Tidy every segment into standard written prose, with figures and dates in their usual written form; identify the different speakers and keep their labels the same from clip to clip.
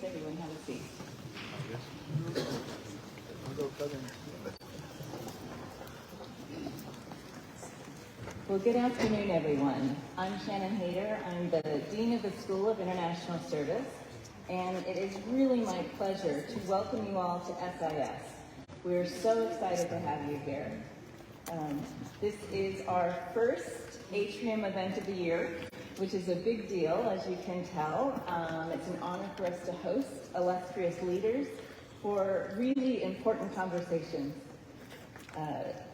Speaker 1: everyone have a seat. Well, good afternoon, everyone. I'm Shannon Hayter. I'm the Dean of the School of International Service, and it is really my pleasure to welcome you all to SIS. We're so excited to have you here. This is our first Atrium event of the year, which is a big deal, as you can tell. It's an honor for us to host illustrious leaders for really important conversations.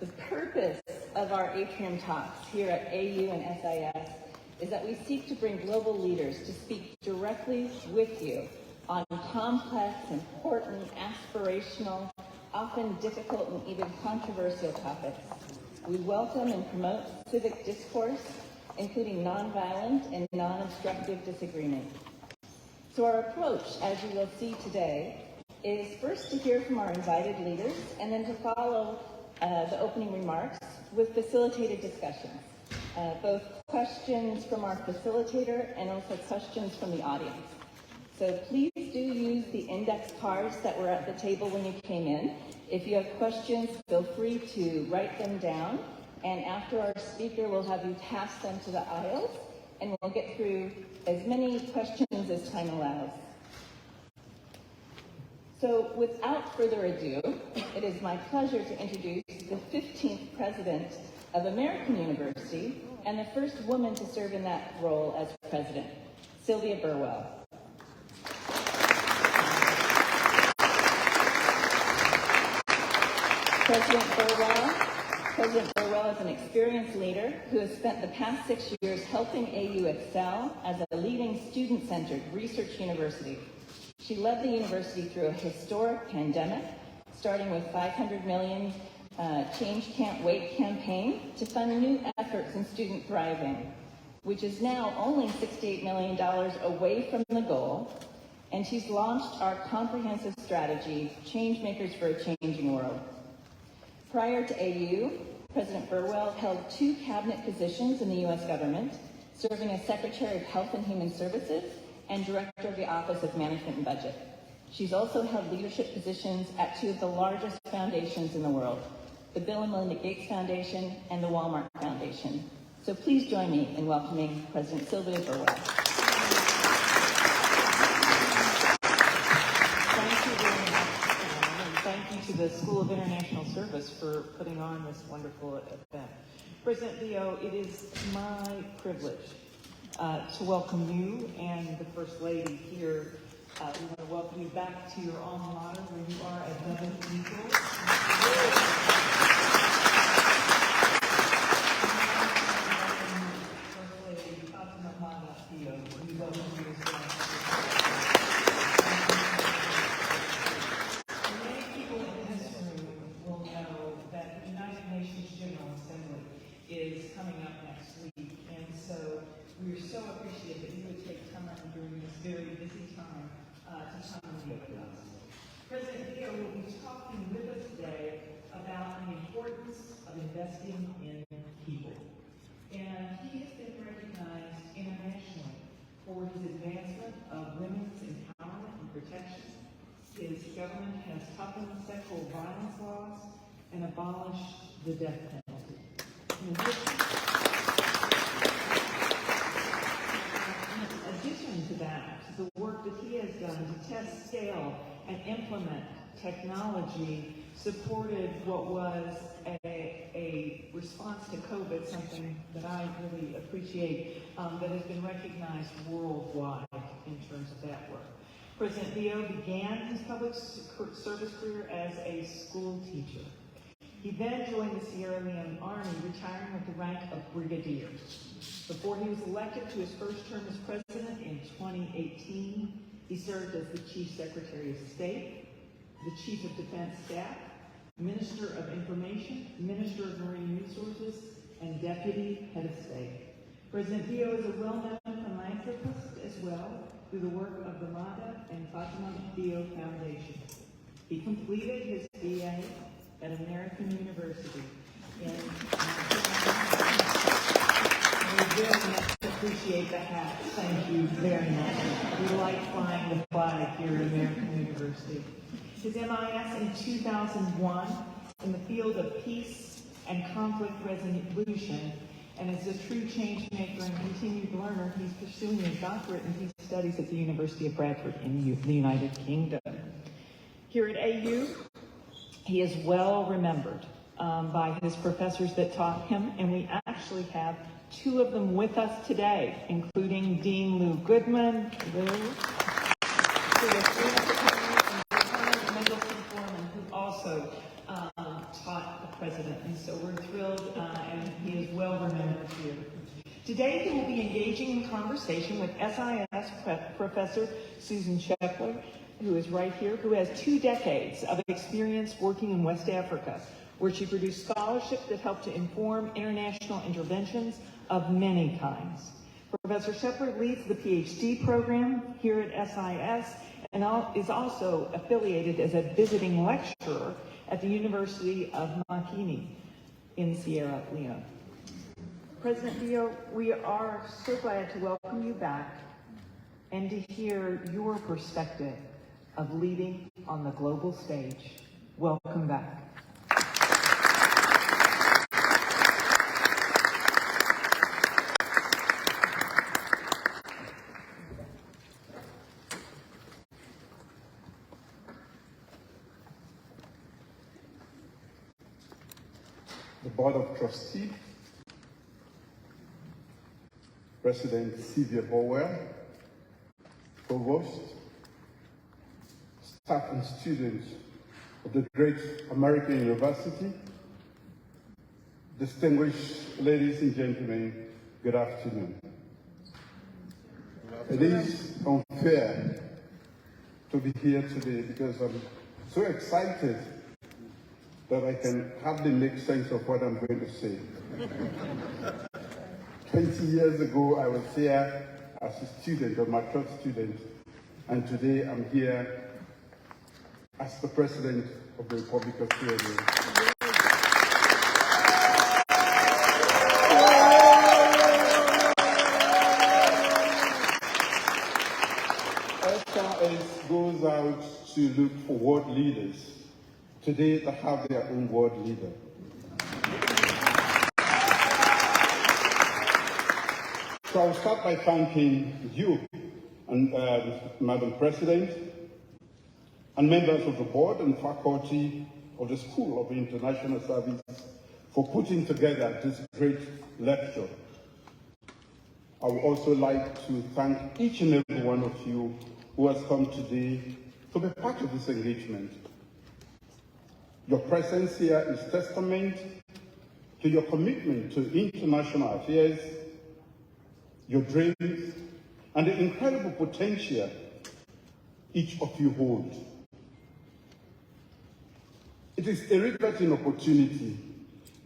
Speaker 1: The purpose of our Atrium Talks here at AU and SIS is that we seek to bring global leaders to speak directly with you on complex, important, aspirational, often difficult and even controversial topics. We welcome and promote civic discourse, including nonviolent and non-obstructive disagreement. So our approach, as you will see today, is first to hear from our invited leaders and then to follow the opening remarks with facilitated discussions, both questions from our facilitator and also questions from the audience. So please do use the index cards that were at the table when you came in. If you have questions, feel free to write them down, and after our speaker, we'll have you pass them to the aisles, and we'll get through as many questions as time allows. So without further ado, it is my pleasure to introduce the 15th president of American University and the first woman to serve in that role as president, Sylvia Burwell. President Burwell is an experienced leader who has spent the past 6 years helping AU excel as a leading student-centered research university. She led the university through a historic pandemic, starting with $500 million Change Can't Wait campaign to fund new efforts in student thriving, which is now only $68 million away from the goal. And she's launched our comprehensive strategy, Changemakers for a Changing World. Prior to AU, President Burwell held 2 cabinet positions in the U.S. government, serving as Secretary of Health and Human Services and Director of the Office of Management and Budget. She's also held leadership positions at 2 of the largest foundations in the world, the Bill and Melinda Gates Foundation and the Walmart Foundation. So please join me in welcoming President Sylvia Burwell.
Speaker 2: Thank you very much, and thank you to the School of International Service for putting on this wonderful event. President Leo, it is my privilege to welcome you and the First Lady here. We want to welcome you back to your alma mater where you are at Devon Eagles. First Lady Maada, we welcome you as well. Many people in this room will know that the United Nations General Assembly is coming up next week, and so we are so appreciative that you would take time during this very busy time to come and be with us. President Leo will be talking with us today about the importance of investing in people. And he has been recognized internationally for his advancement of women's empowerment and protection. His government has toughened sexual violence laws and abolished the death penalty. In addition to that, the work that he has done to test, scale, and implement technology supported what was a response to COVID, something that I really appreciate, that has been recognized worldwide in terms of that work. President Leo began his public service career as a school teacher. He then joined the Sierra Leone Army, retiring with the rank of brigadier. Before he was elected to his first term as president in 2018, he served as the Chief Secretary of State, the Chief of Defense Staff, Minister of Information, Minister of Marine Resources, and Deputy Head of State. President Leo is a well-known philanthropist as well through the work of the Maada and Fatima Leo Foundation. He completed his BA at American University in 1999. appreciate the hat. Thank you very much. We like flying the flag here at American University. His MIS in 2001 in the field of peace and conflict resolution, and as a true change maker and continued learner, he's pursuing his doctorate in peace studies at the University of Bradford in the United Kingdom. Here at AU, he is well remembered by his professors that taught him, and we actually have two of them with us today, including Dean Lou Goodman, who also taught the president, and so we're thrilled, and he is well remembered here. Today he will be engaging in conversation with SIS Professor Susan Shepler, who is right here, who has 2 decades of experience working in West Africa, where she produced scholarship that helped to inform international interventions of many kinds. Professor Shepler leads the PhD program here at SIS and is also affiliated as a visiting lecturer at the University of Makini in Sierra Leone. President Dio, we are so glad to welcome you back and to hear your perspective of leading on the global stage. Welcome back.
Speaker 3: The Board of Trustees, President Sylvia Bowell, Provost, staff and students of the great American University, distinguished ladies and gentlemen, good afternoon. It is unfair to be here today because I'm so excited that I can hardly make sense of what I'm going to say. 20 years ago, I was here as a student, a mature student, and today I'm here as the President of the Republic of Sierra Leone. SRS goes out to look for world leaders. Today, they have their own world leader. So I'll start by thanking you, and Madam President, and members of the board and faculty of the School of International Service for putting together this great lecture. I would also like to thank each and every one of you who has come today to be part of this engagement. Your presence here is testament to your commitment to international affairs, your dreams, and the incredible potential each of you hold. It is a riveting opportunity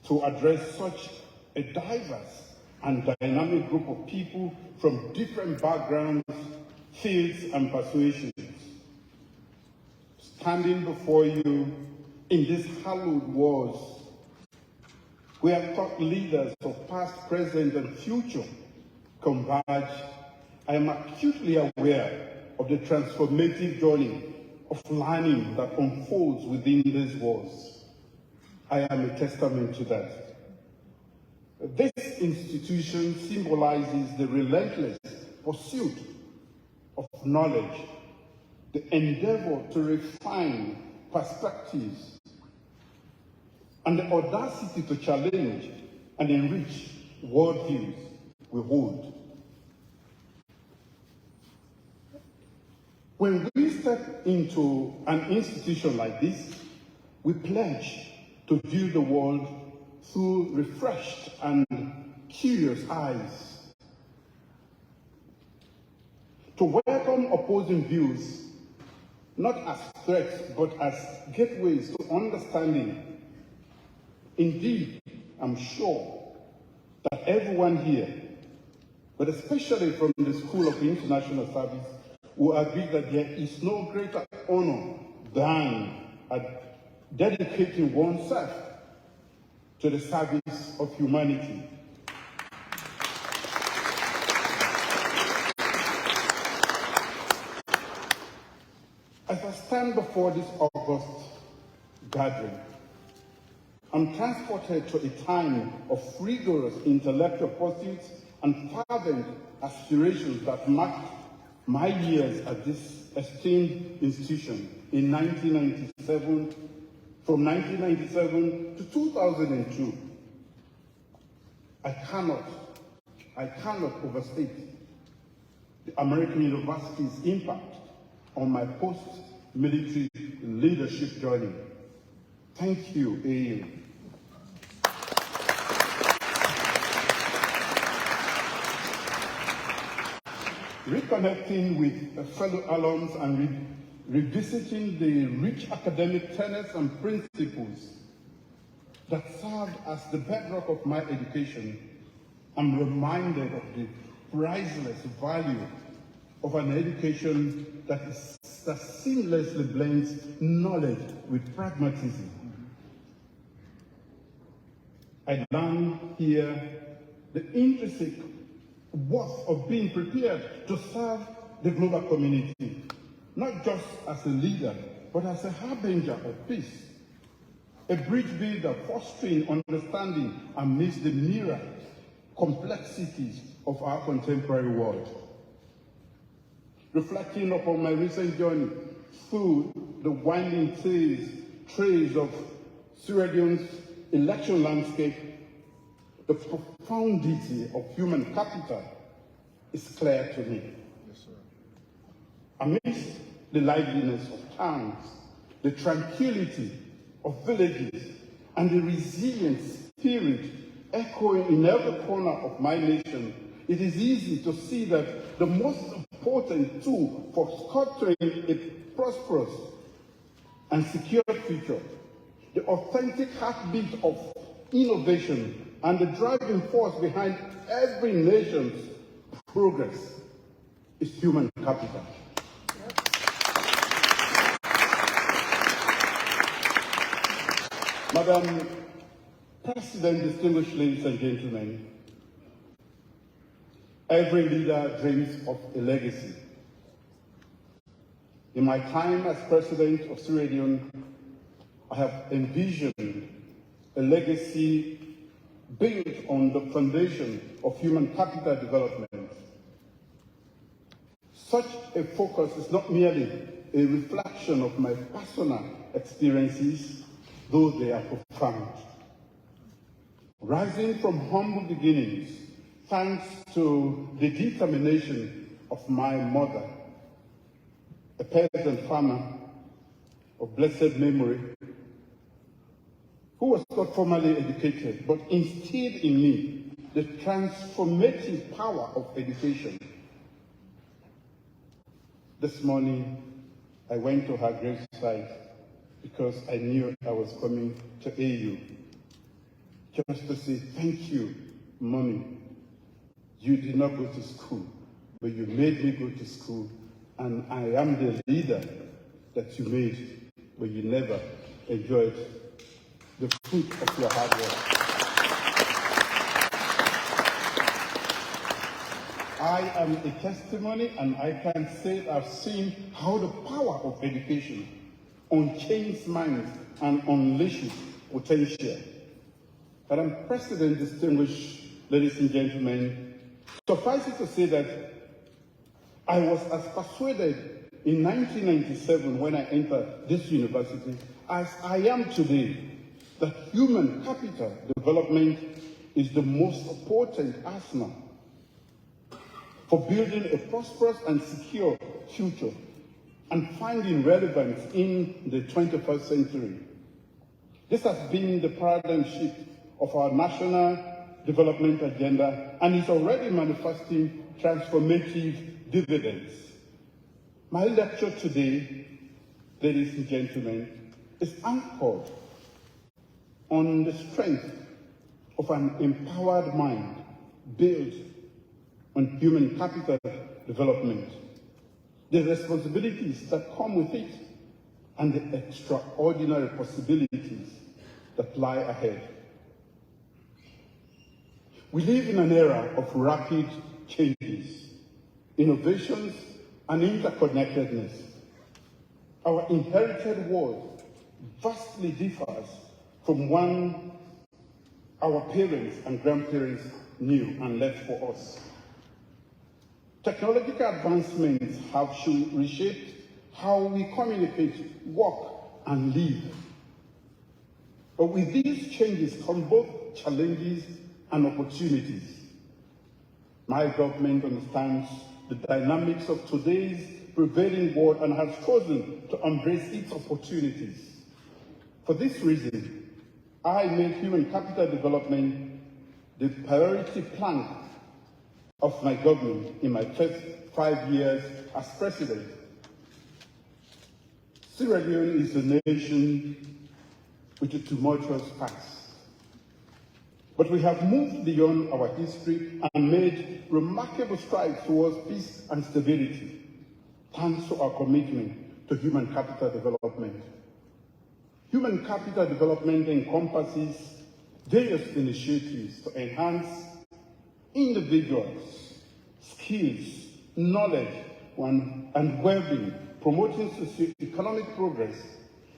Speaker 3: to address such a diverse and dynamic group of people from different backgrounds, fields, and persuasions. Standing before you in these hallowed walls, where thought leaders of past, present, and future converge, I am acutely aware of the transformative journey of learning that unfolds within these walls. I am a testament to that. This institution symbolizes the relentless pursuit of knowledge, the endeavor to refine perspectives, and the audacity to challenge and enrich worldviews we hold. When we step into an institution like this, we pledge to view the world through refreshed and curious eyes, to welcome opposing views, not as threats, but as gateways to understanding. Indeed, I'm sure that everyone here, but especially from the School of International Service, will agree that there is no greater honor than dedicating oneself to the service of humanity. As I stand before this August gathering, I'm transported to a time of rigorous intellectual pursuits and fervent aspirations that marked my years at this esteemed institution in 1997, from 1997 to 2002. I cannot overstate the American University's impact on my post-military leadership journey. Thank you, AU. Reconnecting with fellow alums and revisiting the rich academic tenets and principles that served as the bedrock of my education, I'm reminded of the priceless value of an education that seamlessly blends knowledge with pragmatism. I learned here the intrinsic worth of being prepared to serve the global community, not just as a leader, but as a harbinger of peace, a bridge builder fostering understanding amidst the myriad complexities of our contemporary world. Reflecting upon my recent journey through the winding trails of Sierra Leone's election landscape, the profundity of human capital is clear to me. Yes, sir. Amidst the liveliness of towns, the tranquility of villages, and the resilient spirit echoing in every corner of my nation, it is easy to see that the most important tool for sculpturing a prosperous and secure future, the authentic heartbeat of innovation, and the driving force behind every nation's progress is human capital. Madam President, distinguished ladies and gentlemen, every leader dreams of a legacy. In my time as president of Sierra Leone, I have envisioned a legacy built on the foundation of human capital development. Such a focus is not merely a reflection of my personal experiences, though they are profound. Rising from humble beginnings, thanks to the determination of my mother, a peasant farmer of blessed memory, who was not formally educated, but instilled in me the transformative power of education. This morning, I went to her gravesite because I knew I was coming to AU, just to say, thank you, Mommy. You did not go to school, but you made me go to school, and I am the leader that you made, but you never enjoyed the fruit of your hard work. I am a testimony, and I can say I've seen how the power of education unchains minds and unleashes potential. Madam President, distinguished ladies and gentlemen, suffice it to say that I was as persuaded in 1997 when I entered this university as I am today that human capital development is the most important arsenal for building a prosperous and secure future and finding relevance in the 21st century. This has been the paradigm shift of our national development agenda and is already manifesting transformative dividends. My lecture today, ladies and gentlemen, is anchored on the strength of an empowered mind built on human capital development, the responsibilities that come with it, and the extraordinary possibilities that lie ahead. We live in an era of rapid changes, innovations, and interconnectedness. our inherited world vastly differs from one our parents and grandparents knew and left for us. Technological advancements have reshaped how we communicate, work, and live. But with these changes come both challenges and opportunities. My government understands the dynamics of today's prevailing world and has chosen to embrace its opportunities. For this reason, I made human capital development the priority plank of my government in my first 5 years as president. Sierra Leone is a nation with a tumultuous past. But we have moved beyond our history and made remarkable strides towards peace and stability, thanks to our commitment to human capital development. Human capital development encompasses various initiatives to enhance individuals' skills, knowledge, and well-being, promoting socio-economic progress,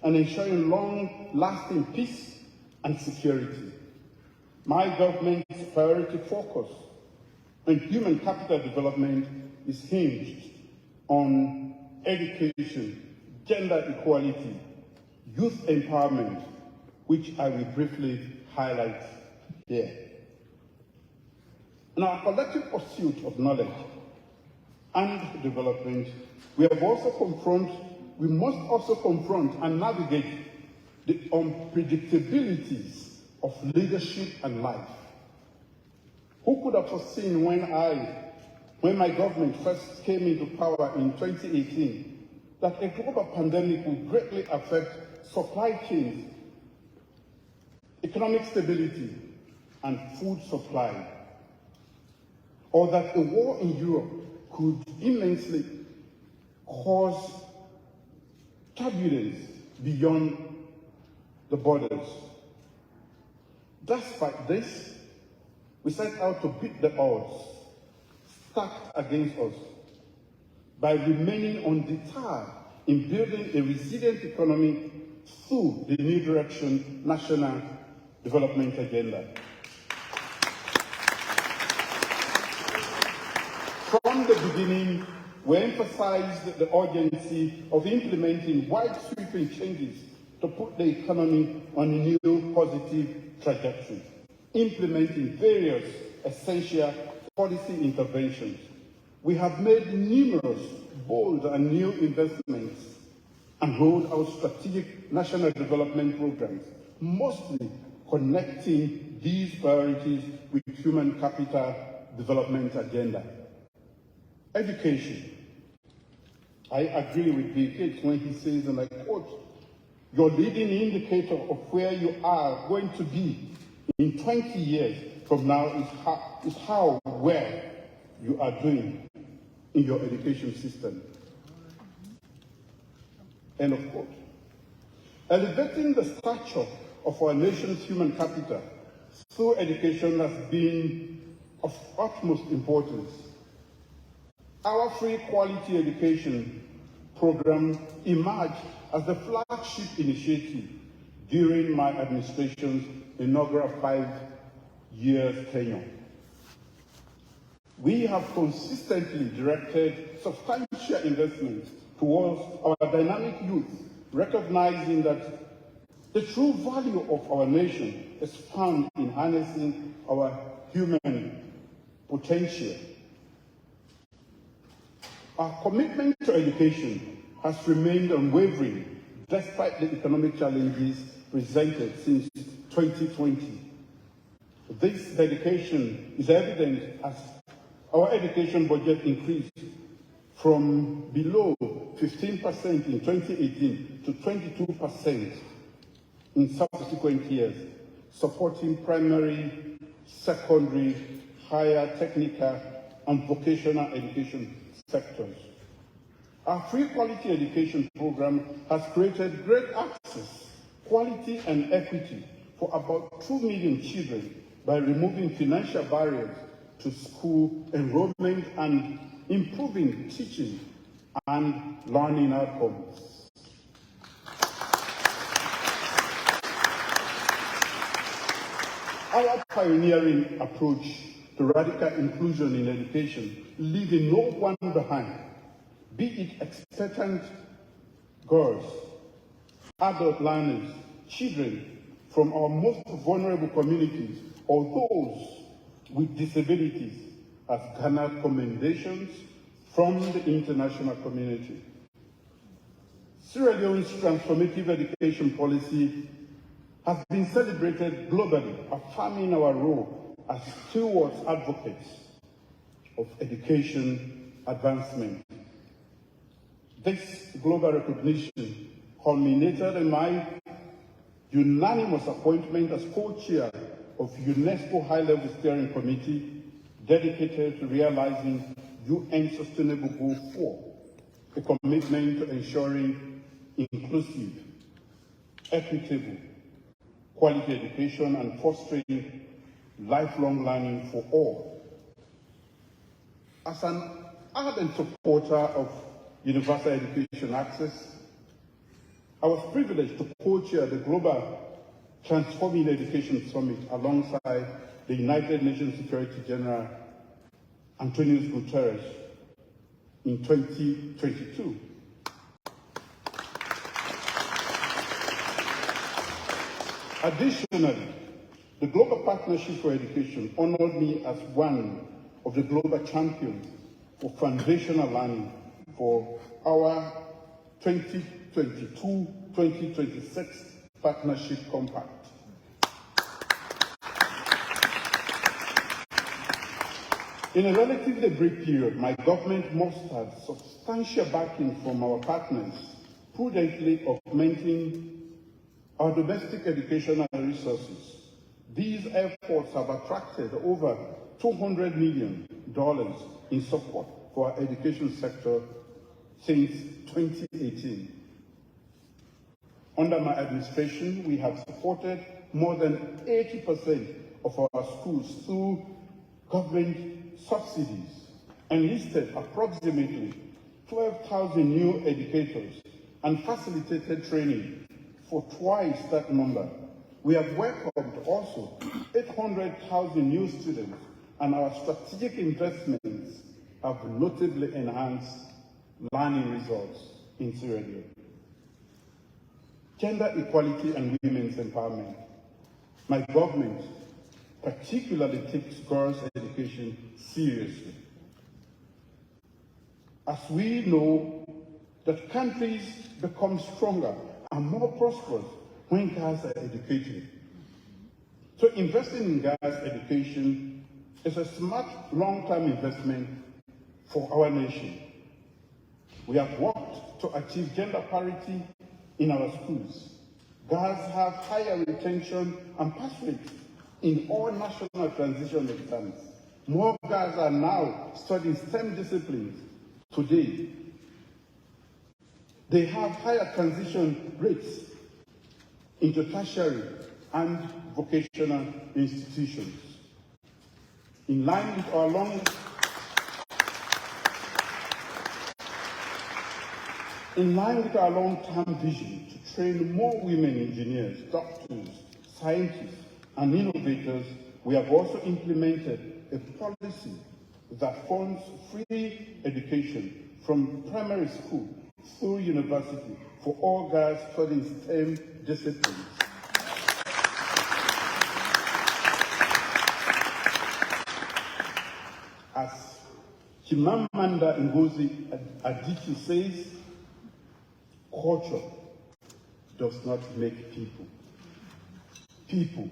Speaker 3: and ensuring long-lasting peace and security. My government's priority focus on human capital development is hinged on education, gender equality, youth empowerment, which I will briefly highlight here. In our collective pursuit of knowledge and development, we must also confront and navigate the unpredictabilities of leadership and life. Who could have foreseen when my government first came into power in 2018, that a global pandemic would greatly affect supply chains, economic stability, and food supply, or that a war in Europe could immensely cause turbulence beyond the borders. Despite this, we set out to beat the odds stacked against us by remaining undeterred in building a resilient economy through the New Direction National Development Agenda. From the beginning, we emphasized the urgency of implementing wide-sweeping changes to put the economy on a new positive trajectory, implementing various essential policy interventions. We have made numerous bold and new investments and rolled out strategic national development programs, mostly connecting these priorities with human capital development agenda. Education. I agree with Bill Gates when he says, and I quote, "Your leading indicator of where you are going to be in 20 years from now is how well you are doing in your education system." End of quote. Elevating the stature of our nation's human capital through education has been of utmost importance. Our free quality education program emerged as the flagship initiative during my administration's inaugural 5-year tenure. We have consistently directed substantial investments towards our dynamic youth, recognizing that the true value of our nation is found in harnessing our human potential. Our commitment to education has remained unwavering despite the economic challenges presented since 2020. This dedication is evident as our education budget increased from below 15% in 2018 to 22% in subsequent years, supporting primary, secondary, higher technical, and vocational education sectors. Our free quality education program has created great access, quality, and equity for about 2 million children by removing financial barriers to school enrollment and improving teaching and learning outcomes. Our pioneering approach to radical inclusion in education, leaving no one behind, be it expectant girls, adult learners, children from our most vulnerable communities, or those with disabilities, has garnered commendations from the international community. Sierra Leone's transformative education policy has been celebrated globally, affirming our role as stewards advocates of education advancement. This global recognition culminated in my unanimous appointment as co-chair of UNESCO High-Level Steering Committee dedicated to realizing UN Sustainable Goal 4, a commitment to ensuring inclusive, equitable, quality education and fostering lifelong learning for all. As an ardent supporter of universal education access, I was privileged to co-chair the Global Transforming Education Summit alongside the United Nations Secretary General Antonio Guterres in 2022. Additionally, the Global Partnership for Education honored me as one of the global champions for foundational learning for our 2022-2026 Partnership Compact. In a relatively brief period, my government mustered substantial backing from our partners, prudently augmenting our domestic educational resources. These efforts have attracted over $200 million in support for our education sector since 2018. Under my administration, we have supported more than 80% of our schools through government subsidies, enlisted approximately 12,000 new educators, and facilitated training for twice that number. We have welcomed also 800,000 new students, and our strategic investments have notably enhanced learning results in Sierra Leone. Gender equality and women's empowerment. My government particularly takes girls' education seriously. As we know that countries become stronger and more prosperous when girls are educated. So investing in girls' education is a smart long-term investment for our nation. We have worked to achieve gender parity in our schools. Girls have higher retention and pass rates in all national transition exams. More girls are now studying STEM disciplines today. They have higher transition rates into tertiary and vocational institutions. In line with our long-term vision to train more women engineers, doctors, scientists, and innovators, we have also implemented a policy that funds free education from primary school through university for all girls studying STEM disciplines. As Chimamanda Ngozi Adichie says, culture does not make people. People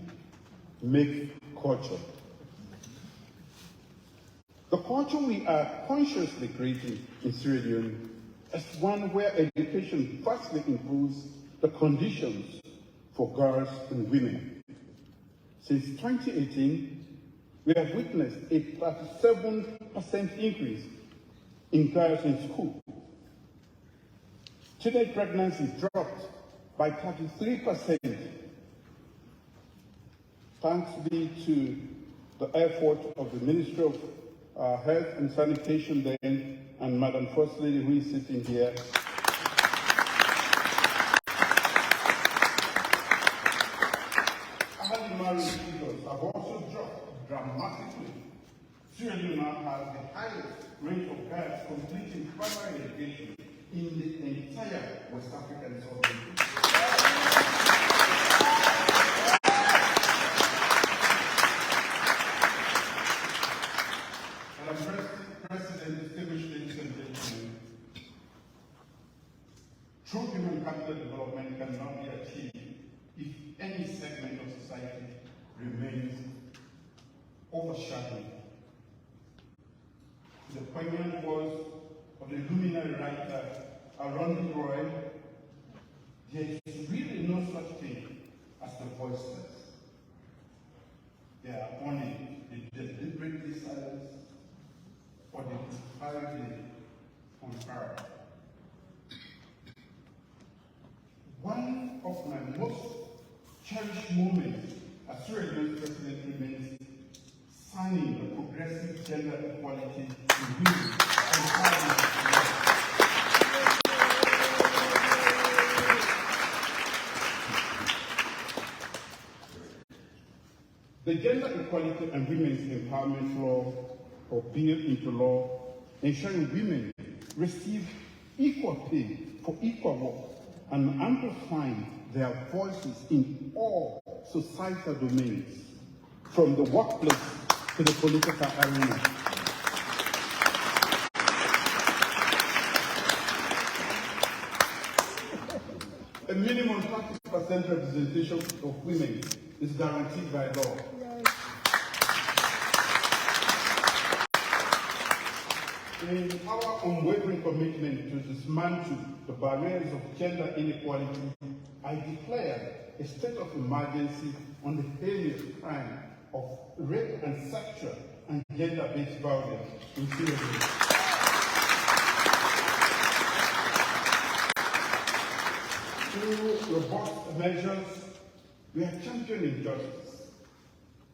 Speaker 3: make culture. The culture we are consciously creating in Sierra Leone is one where education vastly improves the conditions for girls and women. Since 2018, we have witnessed a 37% increase in girls in school. Teenage pregnancy dropped by 33%, thanks be to the effort of the Ministry of Health and Sanitation then, and Madam First Lady who is sitting here. Early marriage figures indicators have also dropped dramatically. Sierra Leone now has the highest rate of girls completing primary education in the entire West African sub-region. Madam President, distinguished ladies and gentlemen, true human capital development cannot be achieved if any segment of society remains overshadowed. The poignant words of the luminary writer Aaron Roy, there is really no such thing as the voiceless. They are only the deliberately silenced or the entirely unheard. One of my most cherished moments as Sierra Leone's president remains signing the progressive gender equality in women and parliament. The Gender Equality and Women's Empowerment Law, or Bill into Law, ensuring women receive equal pay for equal work and amplifying their voices in all societal domains, from the workplace to the political arena. A minimum 30% representation of women is guaranteed by law. In our unwavering commitment to dismantle the barriers of gender inequality, I declare a state of emergency on the heinous crime of rape and sexual and gender-based violence in Sierra Leone. Through robust measures, we are championing justice,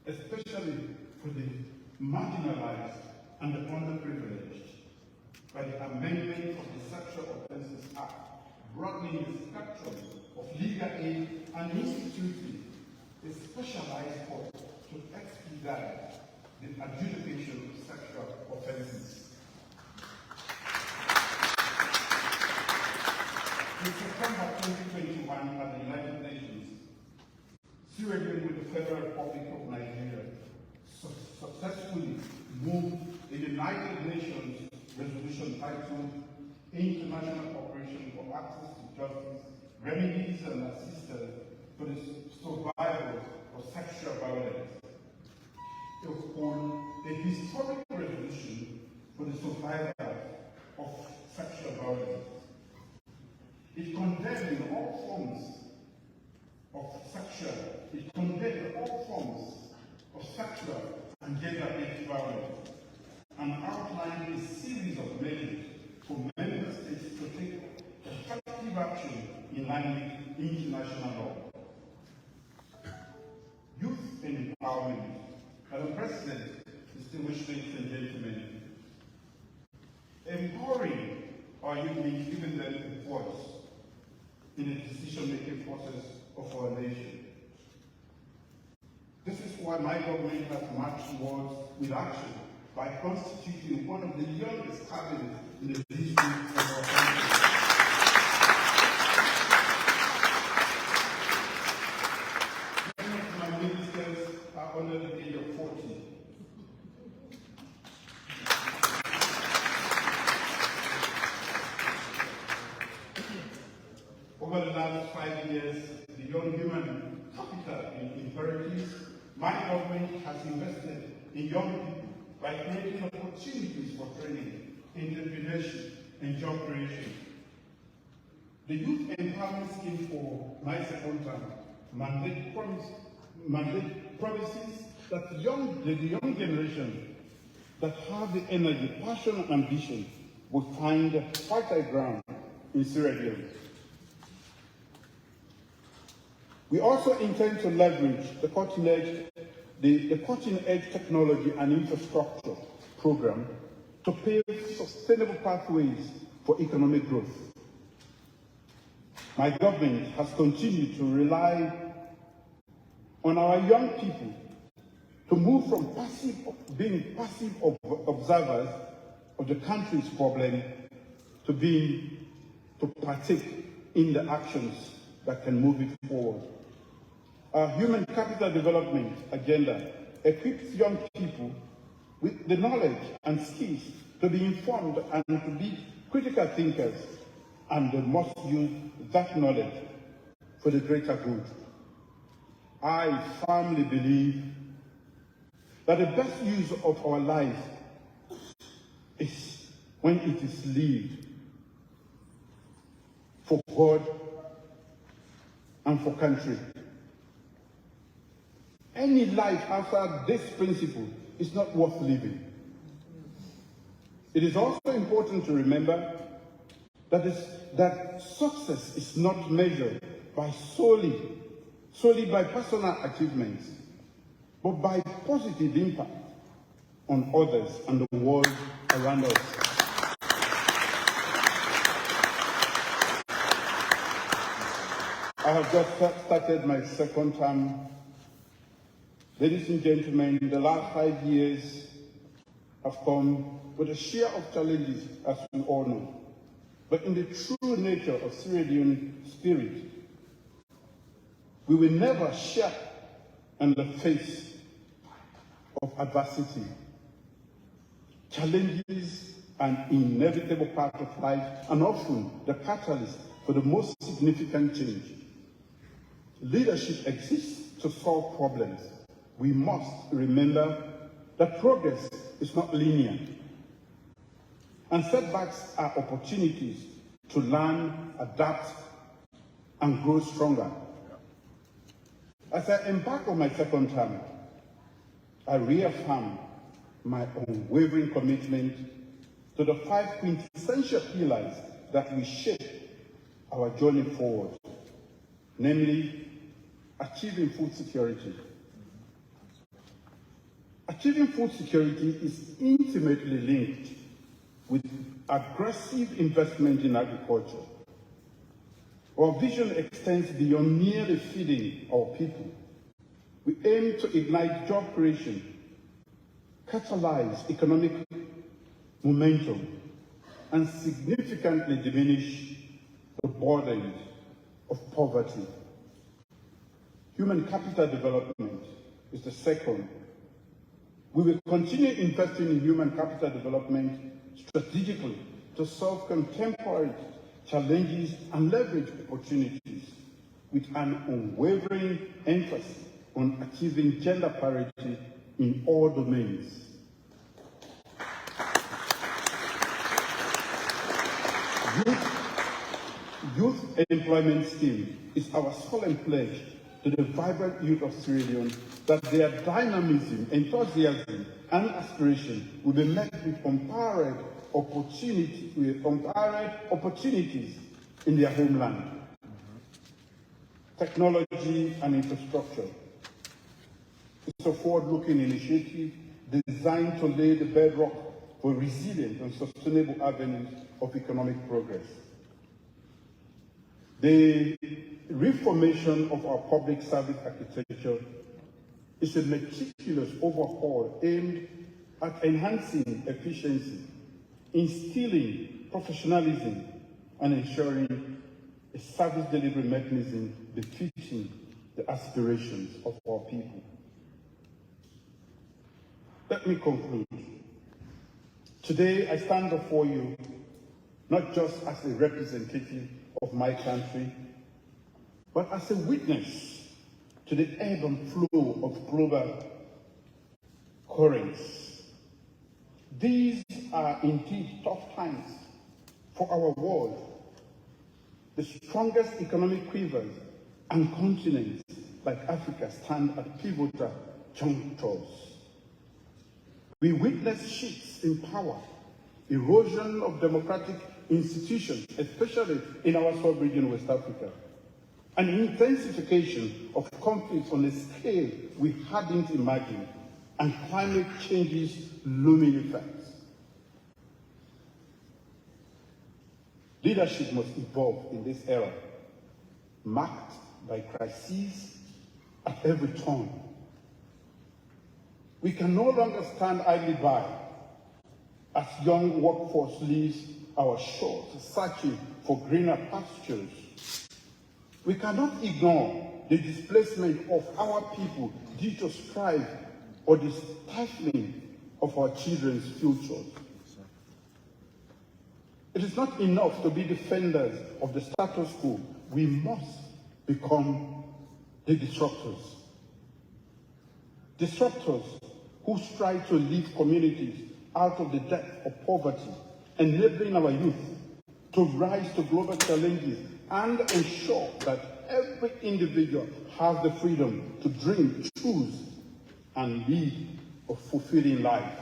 Speaker 3: especially for the marginalized and the underprivileged, by the amendment of the Sexual Offences Act, broadening the spectrum of legal aid and instituting a specialized court to expedite the adjudication of sexual offences. In September 2021 at the United Nations, Sierra Leone with the Federal Republic of Nigeria successfully moved the United Nations resolution titled International Cooperation for Access to Justice, Remedies and Assistance for the Survivors of Sexual Violence. It was called a historic resolution for the survivors of sexual violence. It condemned all forms of sexual and gender-based violence, and outlined a series of measures for member states to take effective action in line with international law. Youth and empowerment. Madam President, distinguished ladies and gentlemen, empowering our youth means giving them a voice in the decision-making process of our nation. This is why my government has marched towards with action by constituting one of the youngest cabinets in the history of our country. Many of my ministers are under the age of 40. Over the last 5 years, the young human capital in imperatives, my government has invested in young people by creating opportunities for training, entrepreneurship, and job creation. The Youth Empowerment Scheme for my second term mandate promises that the young generation that have the energy, passion, and ambition will find fertile ground in Sierra Leone. We also intend to leverage the cutting-edge technology and infrastructure program to pave sustainable pathways for economic growth. My government has continued to rely on our young people to move from being passive observers of the country's problem to partake in the actions that can move it forward. Our human capital development agenda equips young people with the knowledge and skills to be informed and to be critical thinkers, and they must use that knowledge for the greater good. I firmly believe that the best use of our life is when it is lived for God and for country. Any life outside this principle is not worth living. It is also important to remember that success is not measured by solely by personal achievements, but by positive impact on others and the world around us. I have just started my second term. Ladies and gentlemen, the last 5 years have come with a share of challenges, as we all know. But in the true nature of Sierra Leone spirit, we will never shirk in the face of adversity. Challenges are an inevitable part of life and often the catalyst for the most significant change. Leadership exists to solve problems. We must remember that progress is not linear, and setbacks are opportunities to learn, adapt, and grow stronger. As I embark on my second term, I reaffirm my unwavering commitment to the 5 quintessential pillars that will shape our journey forward, namely achieving food security. Achieving food security is intimately linked with aggressive investment in agriculture. Our vision extends beyond merely feeding our people. We aim to ignite job creation, catalyze economic momentum, and significantly diminish the burden of poverty. Human capital development is the second. We will continue investing in human capital development strategically to solve contemporary challenges and leverage opportunities with an unwavering emphasis on achieving gender parity in all domains. Youth employment scheme is our solemn pledge to the vibrant youth of Sierra Leone that their dynamism, enthusiasm, and aspiration will be met with unparalleled opportunities in their homeland. Technology and infrastructure is a forward-looking initiative designed to lay the bedrock for resilient and sustainable avenues of economic progress. The reformation of our public service architecture is a meticulous overhaul aimed at enhancing efficiency, instilling professionalism, and ensuring a service delivery mechanism befitting the aspirations of our people. Let me conclude. Today, I stand before you not just as a representative of my country, but as a witness to the ebb and flow of global currents. These are indeed tough times for our world. The strongest economic quivers and continents like Africa stand at pivotal junctures. We witness shifts in power, erosion of democratic institutions, especially in our sub-region West Africa, an intensification of conflicts on a scale we hadn't imagined, and climate change's looming effects. Leadership must evolve in this era, marked by crises at every turn. We can no longer stand idly by as young workforce leaves our shores searching for greener pastures. We cannot ignore the displacement of our people due to strife or the stifling of our children's futures. It is not enough to be defenders of the status quo. We must become the disruptors. Disruptors who strive to lift communities out of the depth of poverty, enabling our youth to rise to global challenges and ensure that every individual has the freedom to dream, choose, and lead a fulfilling life.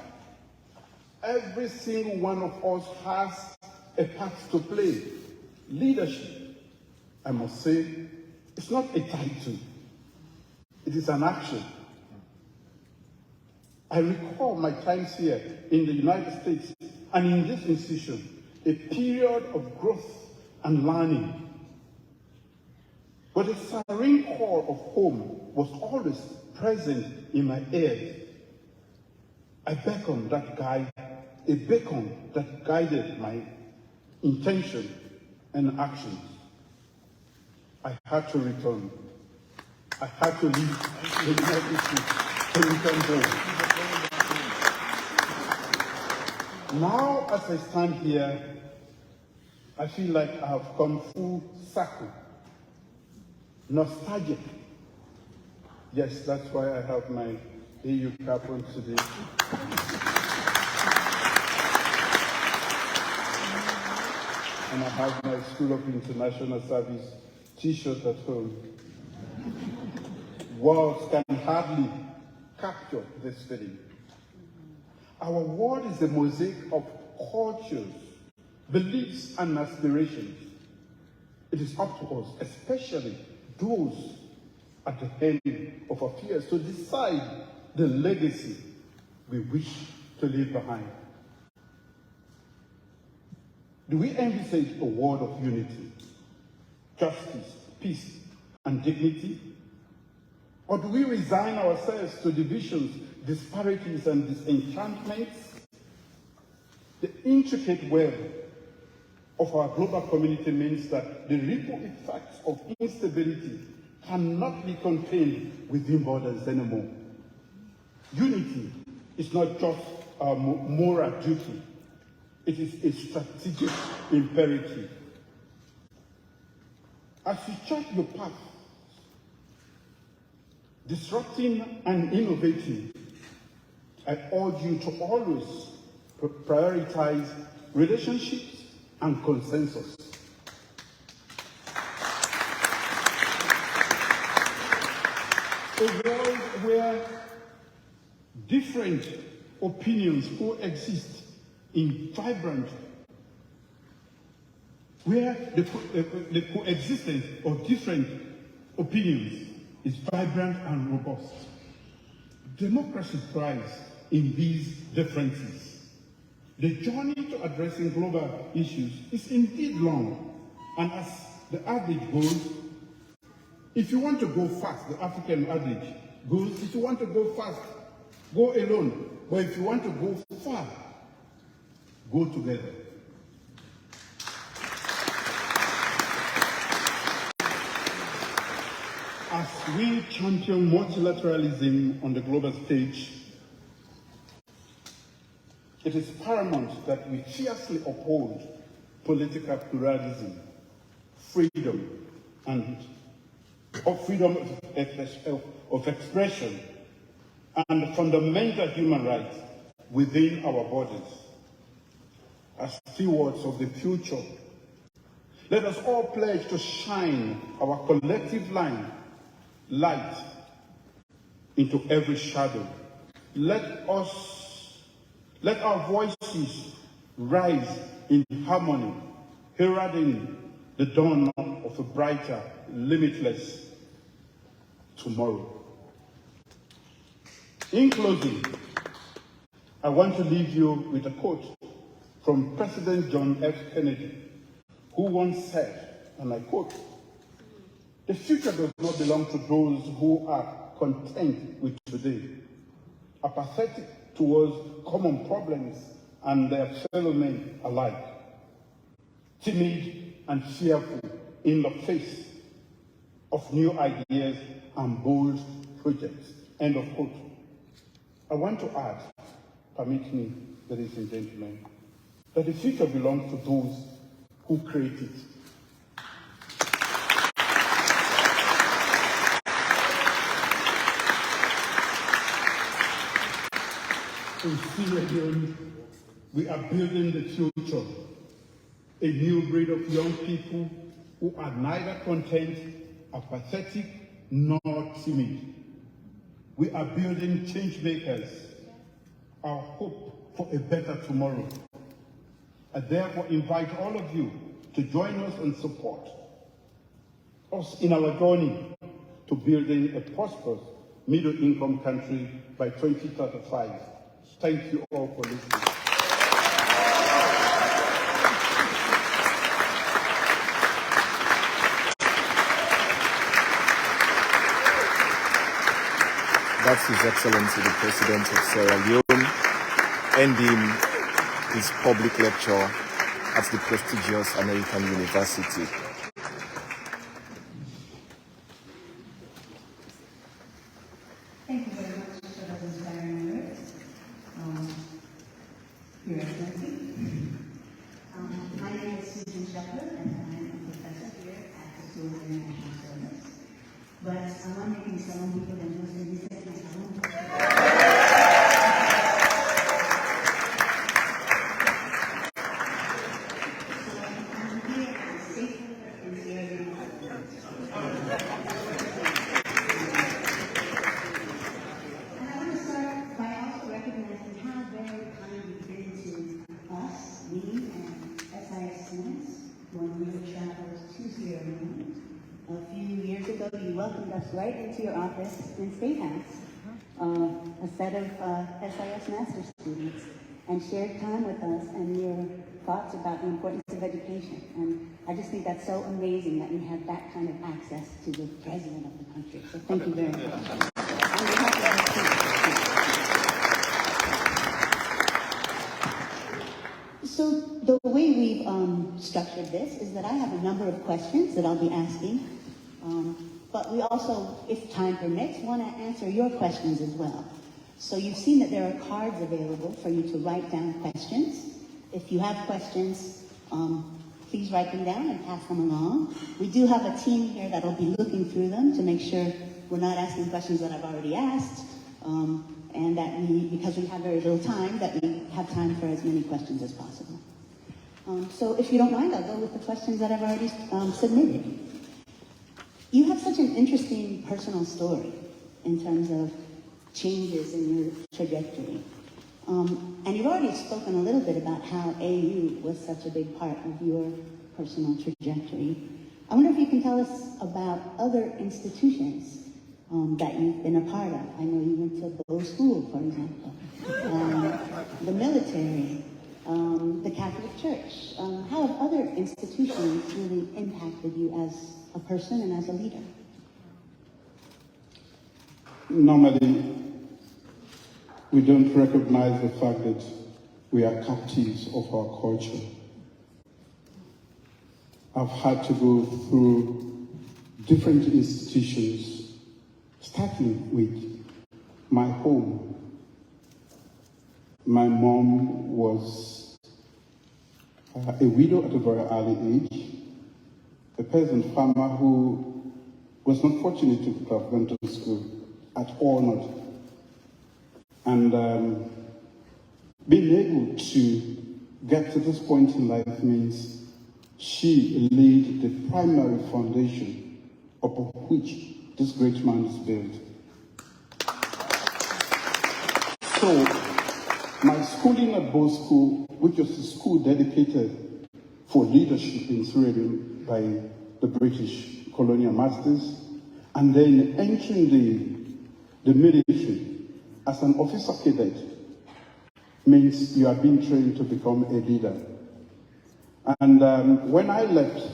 Speaker 3: Every single one of us has a part to play. Leadership, I must say, it's not a title. It is an action. I recall my times here in the United States and in this institution, a period of growth and learning. But the serene call of home was always present in my ears. A beacon that guided my intention and actions. I had to return. I had to leave the United States to return home. Now, as I stand here, I feel like I have come full circle. Nostalgic. Yes, that's why I have my AU cap on today. And I have my School of International Service t-shirt at home. Words can hardly capture this feeling. Our world is a mosaic of cultures, beliefs, and aspirations. It is up to us, especially those at the head of affairs, to decide the legacy we wish to leave behind. Do we envisage a world of unity, justice, peace, and dignity? Or do we resign ourselves to divisions, disparities, and disenchantments? The intricate web of our global community means that the ripple effects of instability cannot be contained within borders anymore. Unity is not just a moral duty. It is a strategic imperative. As you chart your path, disrupting and innovating, I urge you to always prioritize relationships and consensus. A world where different opinions coexist in vibrant, where the coexistence of different opinions is vibrant and robust. Democracy thrives in these differences. The journey to addressing global issues is indeed long, and as the adage goes, if you want to go fast, the African adage goes, if you want to go fast, go alone. But if you want to go far, go together. As we champion multilateralism on the global stage, it is paramount that we fiercely uphold political pluralism, freedom of expression, and fundamental human rights within our borders. As stewards of the future, let us all pledge to shine our collective light into every shadow. Let our voices rise in harmony, heralding the dawn of a brighter, limitless tomorrow. In closing, I want to leave you with a quote from President John F. Kennedy, who once said, and I quote, "The future does not belong to those who are content with today. apathetic towards common problems and their fellow men alike, timid and fearful in the face of new ideas and bold projects. End of quote. I want to add, permit me, ladies and gentlemen, that the future belongs to those who create it. In Leone, we are building the future, a new breed of young people who are neither content, apathetic, nor timid. We are building change makers, our hope for a better tomorrow. I therefore invite all of you to join us and support us in our journey to building a prosperous middle-income country by 2035. Thank you all for listening.
Speaker 4: That's His Excellency the President of Sierra Leone ending his public lecture at the prestigious American University.
Speaker 5: Thank you very much for those inspiring words, Your Excellency. My name is Susan Shepherd, and I'm a professor here at the School of International Service. But I want to be some people that know that this is my own. So I'm here as a stakeholder in Sierra Leone. And I want to start by also recognizing how very kind you've been to us, me, and SIS students when we traveled to Sierra Leone. A few years ago, you welcomed us right into your office in State House, a set of SIS master's students, and shared time with us and your thoughts about the importance of education. And I just think that's so amazing that we have that kind of access to the president of the country. So thank you very much. On behalf of the So the way we've structured this is that I have a number of questions that I'll be asking. But we also, if time permits, want to answer your questions as well. So you've seen that there are cards available for you to write down questions. If you have questions, please write them down and pass them along. We do have a team here that will be looking through them to make sure we're not asking questions that I've already asked, and that we, because we have very little time, that we have time for as many questions as possible. So if you don't mind, I'll go with the questions that I've already submitted. You have such an interesting personal story in terms of changes in your trajectory. And you've already spoken a little bit about how AU was such a big part of your personal trajectory. I wonder if you can tell us about other institutions that you've been a part of. I know you went to Bow School, for example, the military, the Catholic Church. How have other institutions really impacted you as a person and as a leader?
Speaker 3: Normally, we don't recognize the fact that we are captives of our culture. I've had to go through different institutions, starting with my home. My mom was a widow at a very early age, a peasant farmer who was not fortunate to have gone to school at all, not. And being able to get to this point in life means she laid the primary foundation upon which this great man is built. So, my schooling at Bow School, which was a school dedicated for leadership in Sierra Leone by the British colonial masters, and then entering the military as an officer cadet means you are being trained to become a leader. And when I left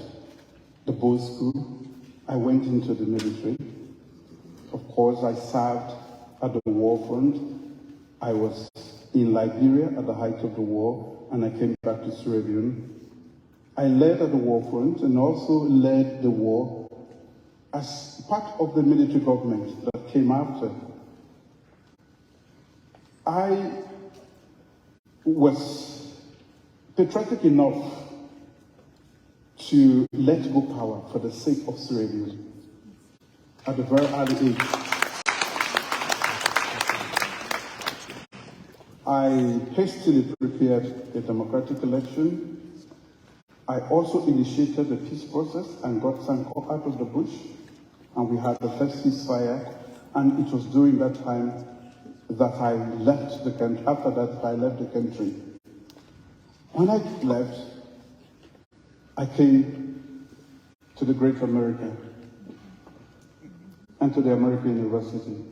Speaker 3: the Bow School, I went into the military. Of course, I served at the war front, I was in Liberia at the height of the war, and I came back to Sierra Leone. I led at the war front and also led the war as part of the military government that came after. I was patriotic enough to let go power for the sake of Sierra Leone at a very early age. I hastily prepared a democratic election. I also initiated the peace process and got Sanko out of the bush, and we had the first ceasefire, and it was during that time that I left the country. After that, I left the country. When I left, I came to the Great America and to the American University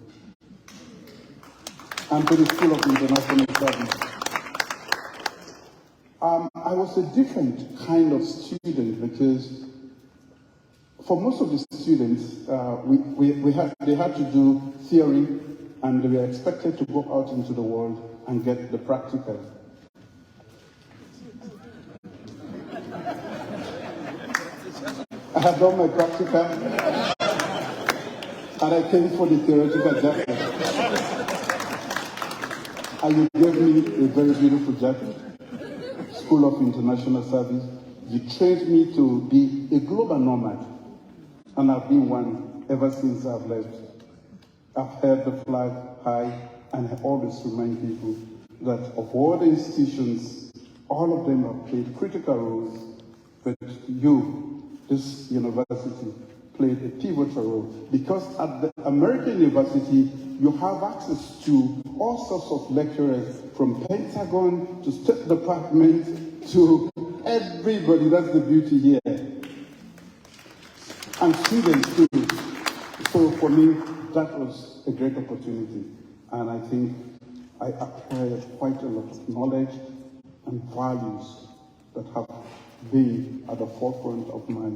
Speaker 3: and to the School of International Studies. I was a different kind of student because for most of the students, they had to do theory and they were expected to go out into the world and get the practical. I had done my practical and I came for the theoretical jacket. And you gave me a very beautiful jacket, School of International Service. You trained me to be a global nomad, and I've been one ever since I've left. I've held the flag high, and I always remind people that of all the institutions, all of them have played critical roles, but you, this university, played a pivotal role. Because at the American University, you have access to all sorts of lecturers, from Pentagon to State Department to everybody. That's the beauty here. And students too. So for me, that was a great opportunity. And I think I acquired quite a lot of knowledge and values that have been at the forefront of my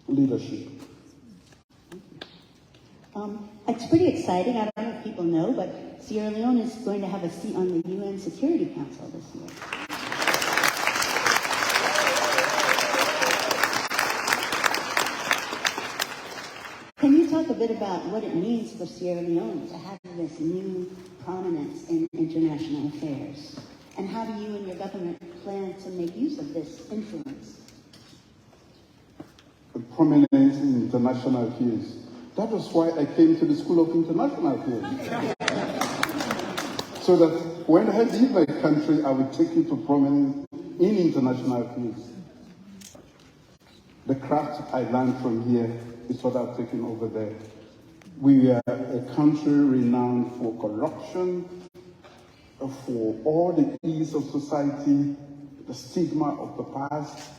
Speaker 3: leadership.
Speaker 5: It's pretty exciting. I don't know if people know, but Sierra Leone is going to have a seat on the UN Security Council this year. Can you talk a bit about what it means for Sierra Leone to have this new prominence in international affairs? And how do you and your government plan to make use of this influence?
Speaker 3: Prominence in international affairs. That was why I came to the School of International Affairs. So that when I leave my country, I would take you to prominence in international affairs. The craft I learned from here is what I've taken over there. We are a country renowned for corruption, for all the ills of society. The stigma of the past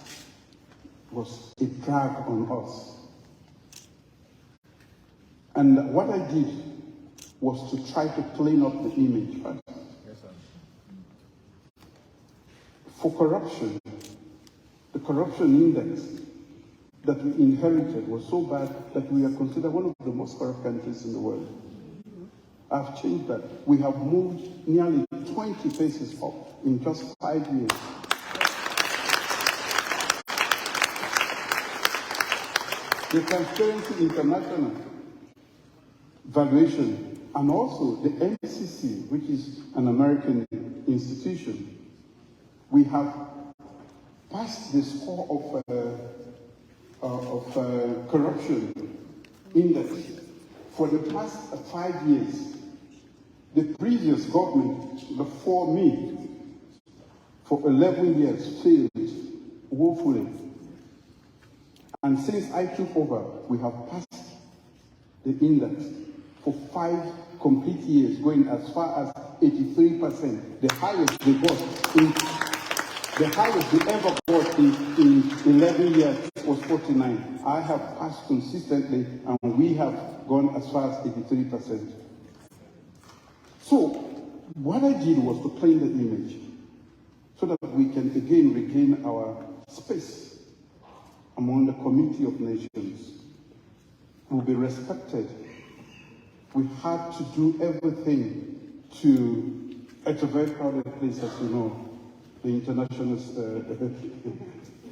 Speaker 3: was a drag on us. And what I did was to try to clean up the image first. Yes, sir. For corruption, the corruption index that we inherited was so bad that we are considered one of the most corrupt countries in the world. I've changed that. We have moved nearly 20 paces up in just 5 years. The Transparency International valuation, and also the MCC, which is an American institution, we have passed the score of corruption index for the past 5 years. The previous government, before me, for 11 years failed woefully. And since I took over, we have passed the index for 5 complete years, going as far as 83%, the highest they got the highest they ever got in 11 years was 49. I have passed consistently, and we have gone as far as 83%. So what I did was to clean the image so that we can again regain our space among the community of nations. We'll be respected. We had to do everything it's a very crowded place, as you know, the international,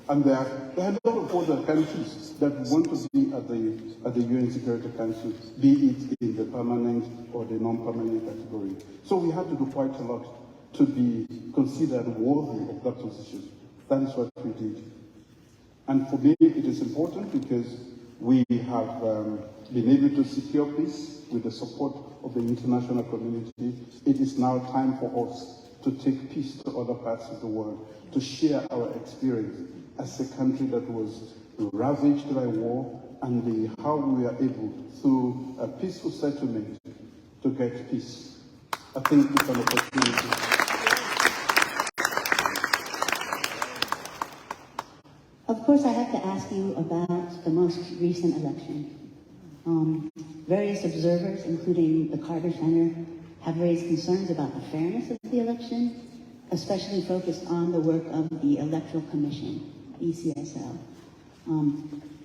Speaker 3: and there are a lot of other countries that want to be at the UN Security Council, be it in the permanent or the non-permanent category. So we have to do quite a lot to be considered worthy of that position. That is what we did. And for me, it is important because we have been able to secure peace with the support of the international community. It is now time for us to take peace to other parts of the world, to share our experience as a country that was ravaged by war, and how we are able, through a peaceful settlement, to get peace. I think it's an opportunity.
Speaker 5: Of course, I have to ask you about the most recent election. Various observers, including the Carter Center, have raised concerns about the fairness of the election, especially focused on the work of the Electoral Commission, ECSL.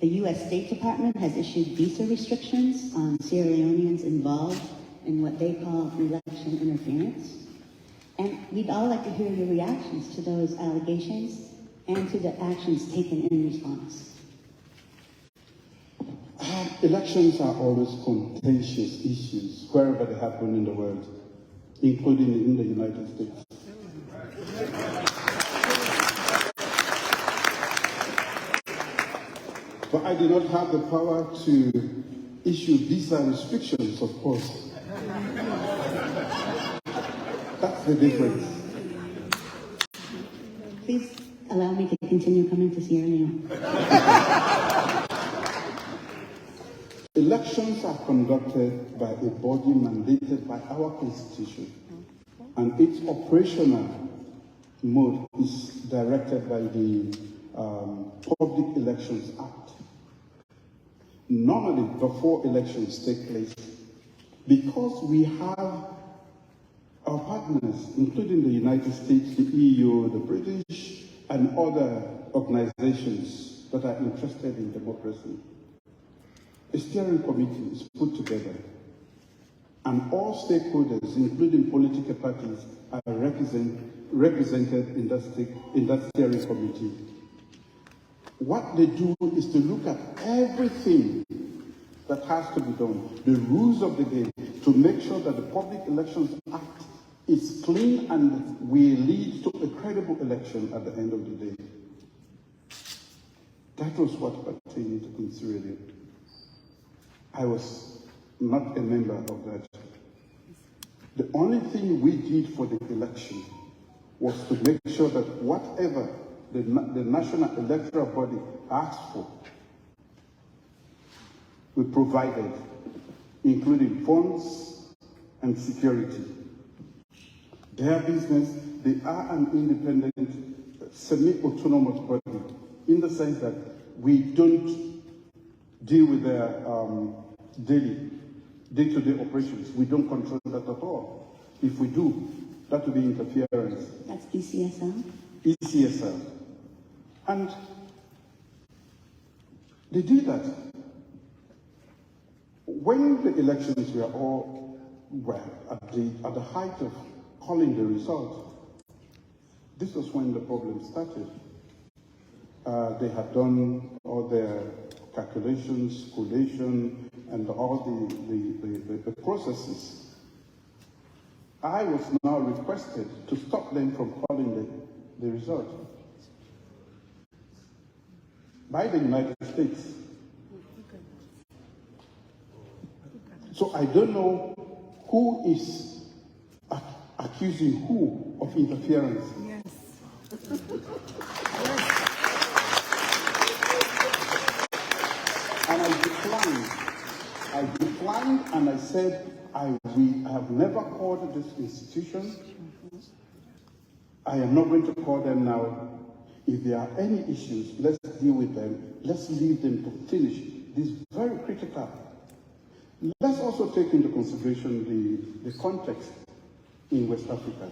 Speaker 5: The U.S. State Department has issued visa restrictions on Sierra Leoneans involved in what they call election interference. And we'd all like to hear your reactions to those allegations and to the actions taken in response.
Speaker 3: Elections are always contentious issues wherever they happen in the world, including in the United States. But I do not have the power to issue visa restrictions, of course. That's the difference.
Speaker 5: Please allow me to continue coming to Sierra Leone.
Speaker 3: Elections are conducted by a body mandated by our Constitution, and its operational mode is directed by the Public Elections Act. Normally, before elections take place, because we have our partners, including the United States, the EU, the British, and other organizations that are interested in democracy, a steering committee is put together, and all stakeholders, including political parties, are represented in that steering committee. What they do is to look at everything that has to be done, the rules of the game, to make sure that the Public Elections Act is clean and will lead to a credible election at the end of the day. That was what pertained in Sierra Leone. I was not a member of that. The only thing we did for the election was to make sure that whatever the National Electoral Body asked for, we provided, including funds and security. Their business, they are an independent, semi-autonomous body, in the sense that we don't deal with their day-to-day operations. We don't control that at all. If we do, that will be interference.
Speaker 5: That's ECSL?
Speaker 3: ECSL. And they did that. When the elections were all at the height of calling the result, this was when the problem started. They had done all their calculations, collation, and all the processes. I was now requested to stop them from calling the result by the United States. So I don't know who is accusing who of interference.
Speaker 6: Yes.
Speaker 3: And I declined, and I said, we have never called this institution. I am not going to call them now. If there are any issues, let's deal with them. Let's leave them to finish this very critical. Let's also take into consideration the context in West Africa,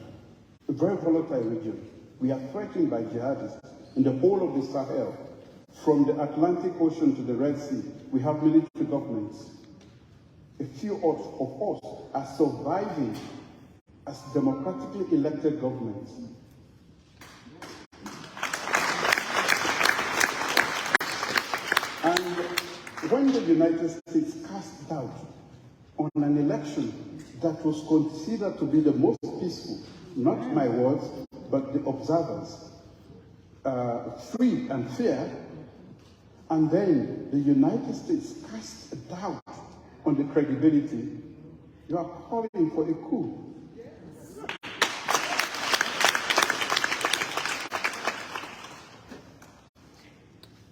Speaker 3: a very volatile region. We are threatened by jihadists in the whole of the Sahel. From the Atlantic Ocean to the Red Sea, we have military governments. A few of us are surviving as democratically elected governments. And when the United States cast doubt on an election that was considered to be the most peaceful, not my words, but the observers, free and fair, and then the United States cast doubt on the credibility, you are calling for a coup.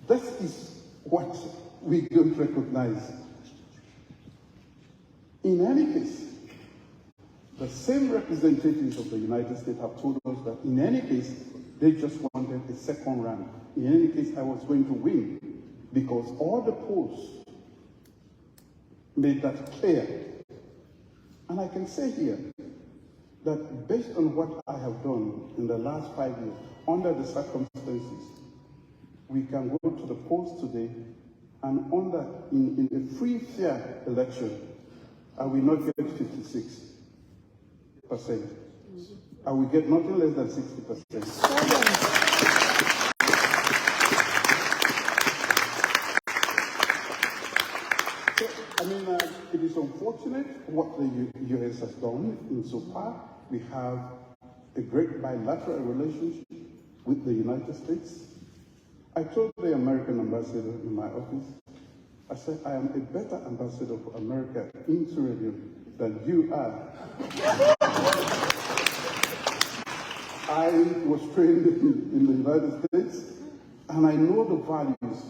Speaker 3: This is what we don't recognize. In any case, the same representatives of the United States have told us that in any case, they just wanted a second round. In any case, I was going to win because all the polls made that clear. And I can say here that based on what I have done in the last 5 years, under the circumstances, we can go to the polls today and in a free, fair election, I will not get 56%. I will get nothing less than 60%. It is unfortunate what the U.S. has done insofar. We have a great bilateral relationship with the United States. I told the American ambassador in my office, I said, I am a better ambassador for America in Sierra Leone than you are. I was trained in the United States, and I know the values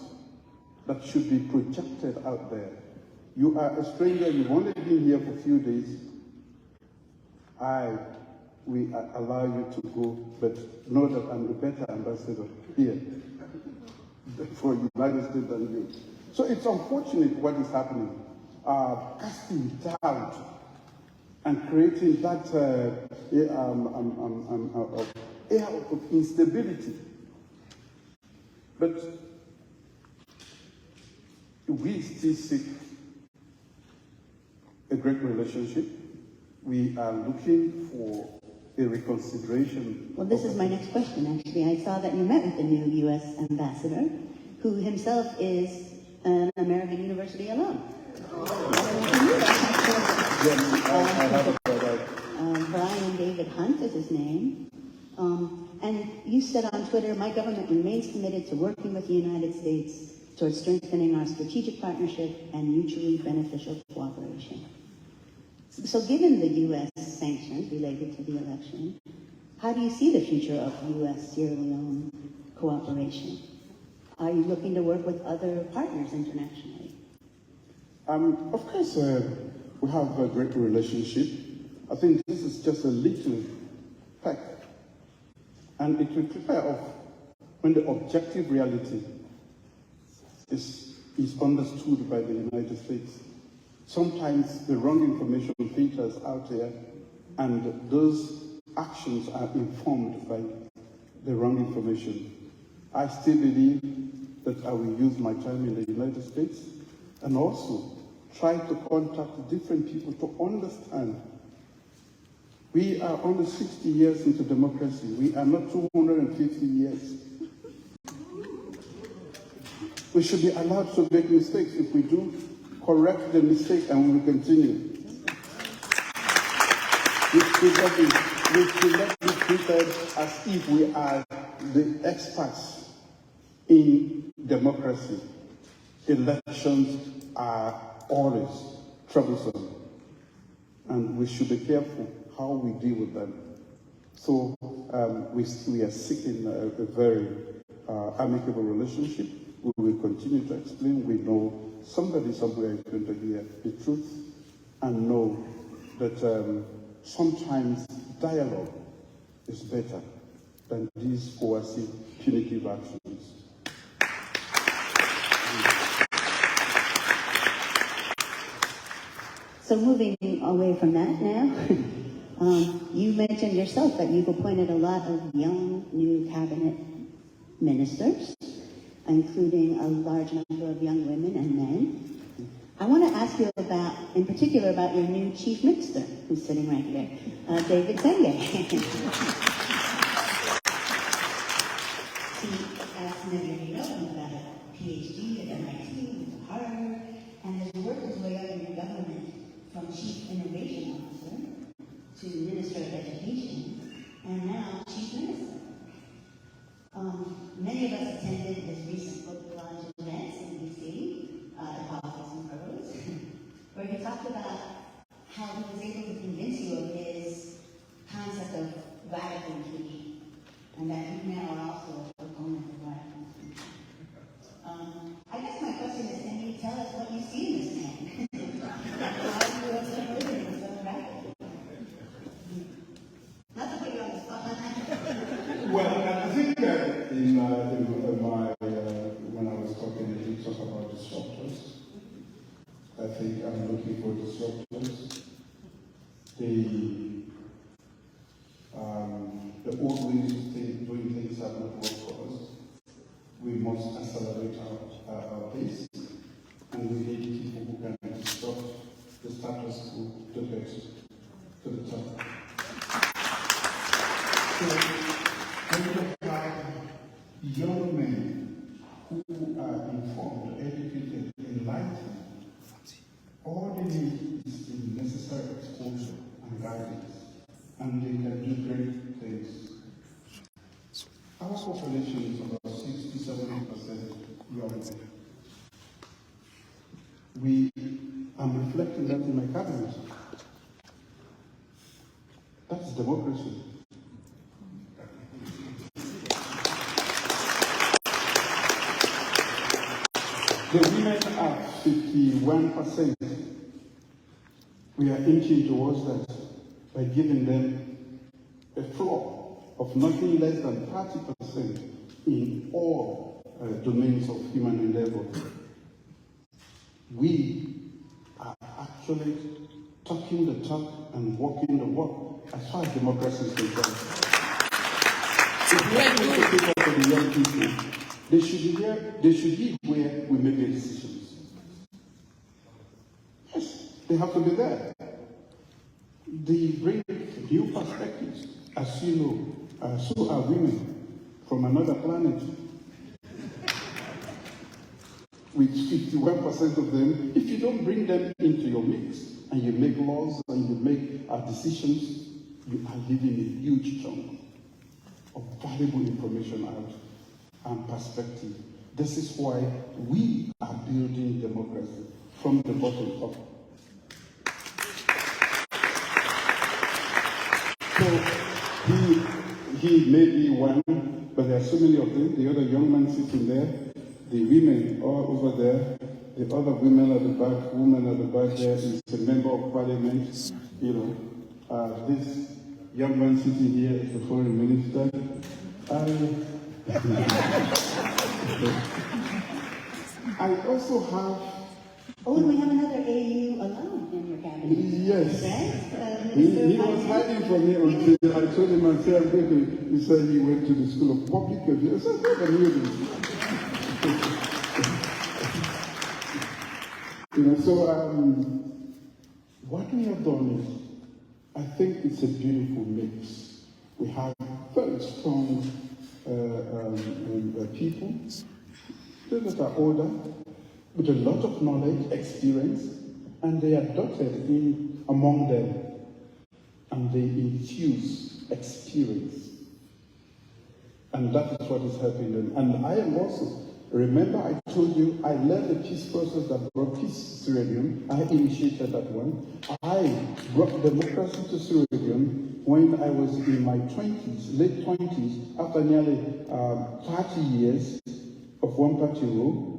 Speaker 3: that should be projected out there. You are a stranger, you've only been here for a few days. We allow you to go, but know that I'm a better ambassador here for the United States than you. So it's unfortunate what is happening, casting doubt and creating that air of instability. But we still seek a great relationship. We are looking for a reconsideration.
Speaker 5: Well, this is my next question, actually. I saw that you met with the new U.S. ambassador, who himself is an American University alum. Brian David Hunt is his name. And you said on Twitter, my government remains committed to working with the United States towards strengthening our strategic partnership and mutually beneficial cooperation. So given the U.S. sanctions related to the election, how do you see the future of U.S.-Sierra Leone cooperation? Are you looking to work with other partners internationally?
Speaker 3: Of course, we have a great relationship. I think this is just a little peck. And it will prepare off when the objective reality is understood by the United States. Sometimes the wrong information filters out there, and those actions are informed by the wrong information. I still believe that I will use my time in the United States and also try to contact different people to understand. We are only 60 years into democracy. We are not 250 years. We should be allowed to make mistakes. If we do, correct the mistake and we will continue. We should not be treated as if we are the experts in democracy. Elections are always troublesome, and we should be careful how we deal with them. So we are seeking a very amicable relationship. We will continue to explain. We know somebody somewhere is going to hear the truth and know that sometimes dialogue is better than these coercive, punitive actions.
Speaker 5: So moving away from that now, you mentioned yourself that you've appointed a lot of young, new cabinet ministers, including a large number of young women and men. I want to ask you about, in particular, about your new chief minister, who's sitting right here, David Zenge. He, as many of you know, he's got a PhD at MIT, at Harvard, and has worked his way up in the government from chief innovation officer to minister of education, and now chief minister. Many of us attended his recent book launch events in D.C., the Politics and Prose, where he talked about how he was able to convince you of his concept of radical inclusion, and that you now are also a proponent of radical inclusion. I guess my question is, can you tell us what you see in this man? Why you are so good and so radical? Not to put you on the spot.
Speaker 3: Well, I think that in my when I was talking, I did talk about disruptors. I think I'm looking for disruptors. The old ways of doing things have not worked for us. We must accelerate our pace, and we need people who can disrupt the status quo to get to the top. So, when you have young men who are informed, educated, enlightened, all they need is the necessary exposure and guidance, and they can do great things. Our population is about 60-70% young men. I'm reflecting that in my cabinet. That's democracy. The women are 51%. We are inching towards that by giving them a floor of nothing less than 30% in all domains of human endeavor. We are actually talking the talk and walking the walk as far as democracy is concerned. For the young people, they should be where we make the decisions. Yes, they have to be there. They bring new perspectives. As you know, so are women from another planet. With 51% of them, if you don't bring them into your mix and you make laws and you make decisions, you are leaving a huge chunk of valuable information out and perspective. This is why we are building democracy from the bottom up. So he may be one, but there are so many of them. The other young man sitting there, the women all over there, the other women at the back, woman at the back there is a member of parliament. This young man sitting here is the foreign minister. I also have.
Speaker 5: Oh, and we have another AU alone in your cabinet.
Speaker 3: Yes.
Speaker 5: Right?
Speaker 3: He was hiding from me until I told him, I said, I'm going to. He said he went to the School of Public Affairs. I said, I knew this. So what we have done is, I think it's a beautiful mix. We have very strong people, those that are older, with a lot of knowledge, experience, and they are dotted in among them, and they infuse experience. And that is what is helping them. And I am also, remember I told you, I led the peace process that brought peace to Sierra Leone. I initiated that one. I brought democracy to Sierra Leone when I was in my 20s, late 20s, after nearly 30 years of one-party rule.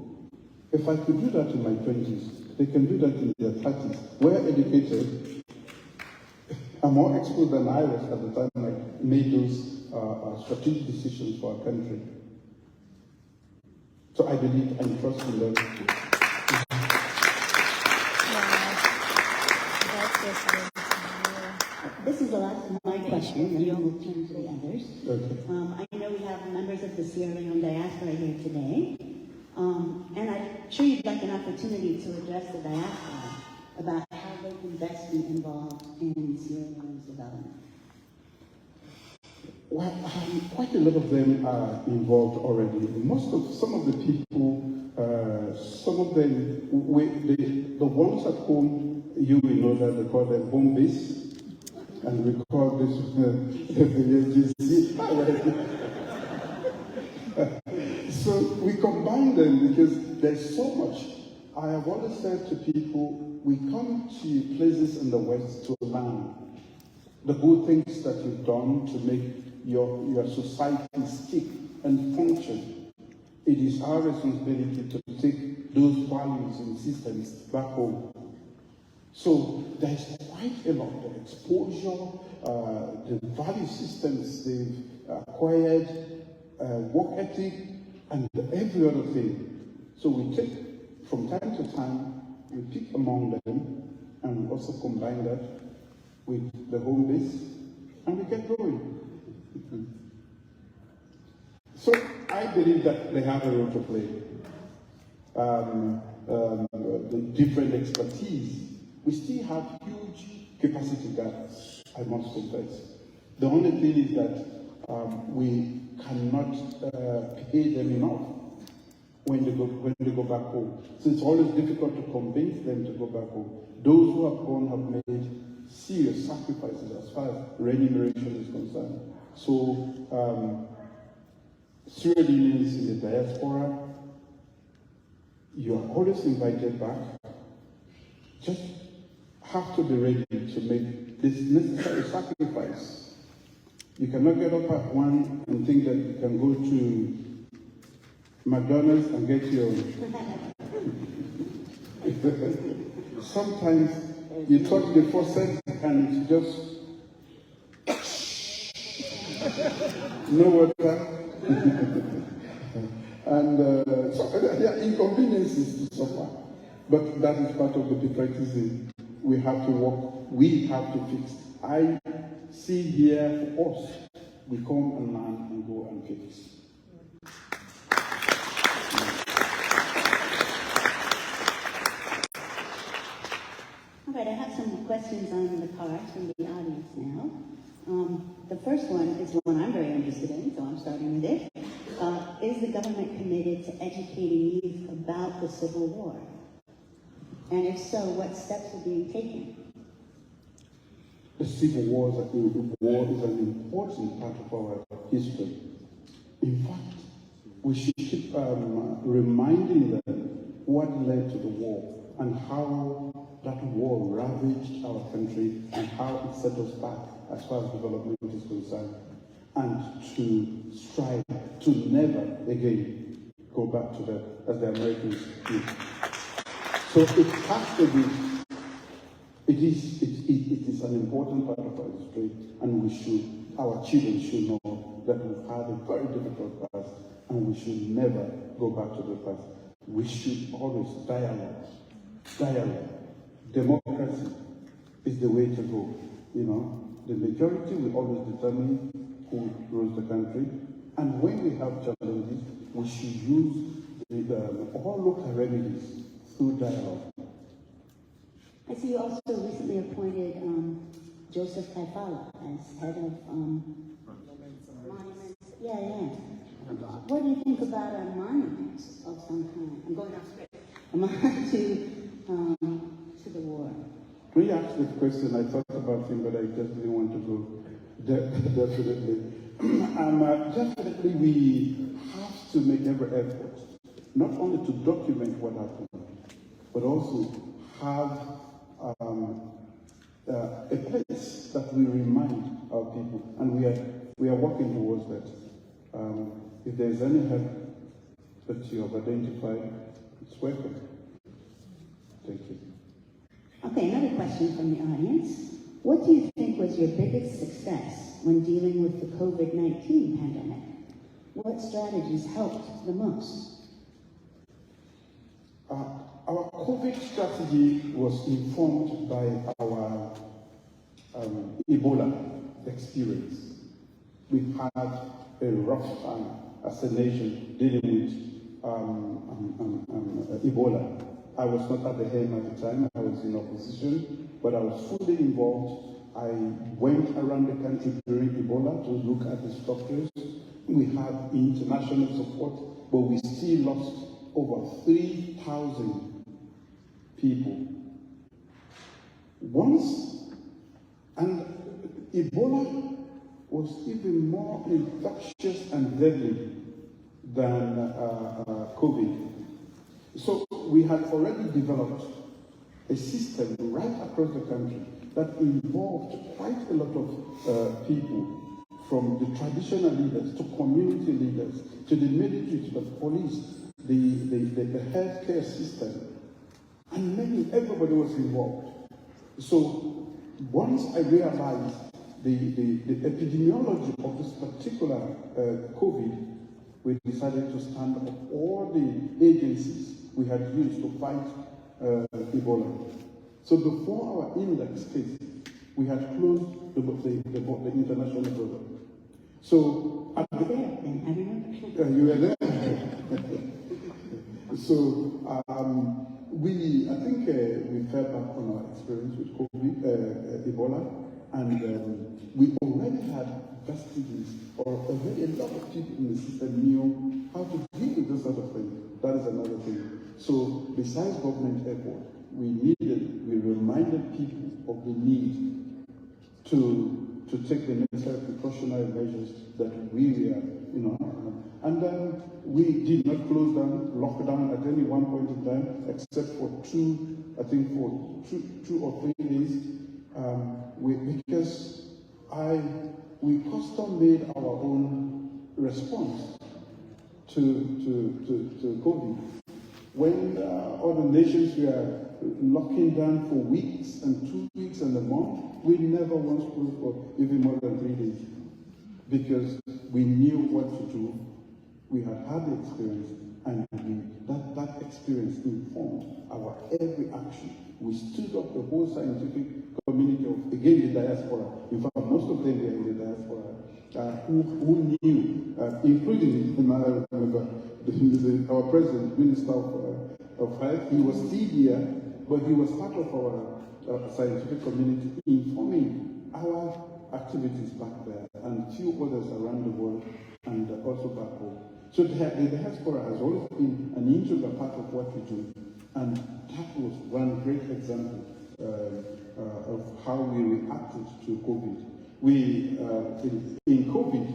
Speaker 3: If I could do that in my 20s, they can do that in their 30s. We're educated. I'm more exposed than I was at the time I made those strategic decisions for our country. So I believe and trust in them.
Speaker 5: This is the last of my questions, and then we'll turn to the others.
Speaker 3: Okay.
Speaker 5: I know we have members of the Sierra Leone diaspora here today. And I'm sure you'd like an opportunity to address the diaspora about how they can best be involved in Sierra Leone's development.
Speaker 3: Well, quite a lot of them are involved already. Some of the people, some of them, the ones at home, you will know that they call them home base, and we call this the VGC. So we combine them because there's so much. I have always said to people, we come to places in the West to learn the good things that you've done to make your society stick and function. It is our responsibility to take those values and systems back home. So there's quite a lot of exposure, the value systems they've acquired, work ethic, and every other thing. So we take, from time to time, we pick among them, and we also combine that with the home base, and we get going. So I believe that they have a role to play. The different expertise. We still have huge capacity gaps, I must confess. The only thing is that we cannot pay them enough when they go back home. So it's always difficult to convince them to go back home. Those who have gone have made serious sacrifices as far as remuneration is concerned. So Sierra Leoneans in the diaspora, you are always invited back. Just have to be ready to make this necessary sacrifice. You cannot get up at 1 and think that you can go to McDonald's and get your... Sometimes you talk the first sentence and it's just no water. And so, inconveniences to suffer. But that is part of the differences we have to work, we have to fix. I see here for us, we come and learn and go and fix.
Speaker 5: All right, I have some questions on the cards from the audience now. The first one is one I'm very interested in, so I'm starting with it. Is the government committed to educating youth about the Civil War? And if so, what steps are being taken?
Speaker 3: The Civil War is an important part of our history. In fact, we should keep reminding them what led to the war and how that war ravaged our country and how it set us back as far as development is concerned, and to strive to never again go back to that as the Americans did. So it has to be, it is an important part of our history, and our children should know that we've had a very difficult past, and we should never go back to the past. We should always dialogue. Democracy is the way to go. You know, the majority will always determine who rules the country, and when we have challenges, we should use all local remedies through dialogue.
Speaker 5: I see you also recently appointed Joseph Kaifala as head of monuments. Yeah. What do you think about a monument of some kind? I'm going off script. A monument to the war.
Speaker 3: When you asked this question, I thought about him, but I just didn't want to go. Definitely. Definitely, we have to make every effort, not only to document what happened, but also have a place that we remind our people, and we are working towards that. If there's any help that you have identified, it's welcome. Thank you.
Speaker 5: Okay, another question from the audience. What do you think was your biggest success when dealing with the COVID-19 pandemic? What strategies helped the most?
Speaker 3: Our COVID strategy was informed by our Ebola experience. We've had a rough time as a nation dealing with Ebola. I was not at the helm at the time, I was in opposition, but I was fully involved. I went around the country during Ebola to look at the structures. We had international support, but we still lost over 3,000 people. And Ebola was even more infectious and deadly than COVID. So we had already developed a system right across the country that involved quite a lot of people, from the traditional leaders to community leaders, to the military, to the police, the healthcare system, and everybody was involved. So once I realized the epidemiology of this particular COVID, we decided to stand up all the agencies we had used to fight Ebola. So before our index case, we had closed the international border. So at the end,
Speaker 5: I remember.
Speaker 3: you were there. So I think we fell back on our experience with COVID, Ebola, and we already had vestiges, or already a lot of people in the system knew how to deal with this sort of thing. That is another thing. So besides government effort, we reminded people of the need to take the necessary precautionary measures that we were, and then we did not close down, lock down at any one point in time, except for two or 3 days, because we custom made our own response to COVID. When other nations were locking down for weeks and 2 weeks and a month, we never once closed for even more than 3 days, because we knew what to do. We had had the experience, and that experience informed our every action. We stood up the whole scientific community of, again, the diaspora. In fact, most of them were in the diaspora, who knew, including, I remember, our president, Minister of Health. He was still here, but he was part of our scientific community, informing our activities back there, and few others around the world, and also back home. So the diaspora has always been an integral part of what we do, and that was one great example of how we reacted to COVID. In COVID,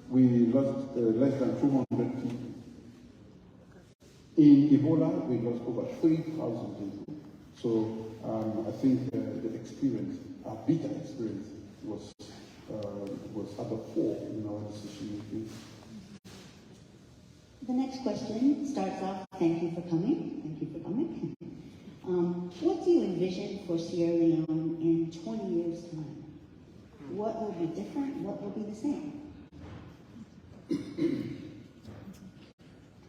Speaker 3: we lost less than 200 people. In Ebola, we lost over 3,000 people. So I think the experience, our bitter experience, was at the fore in our decision making.
Speaker 5: The next question starts off, thank you for coming. Thank you for coming. What do you envision for Sierra Leone in 20 years' time? What will be different? What will be the same?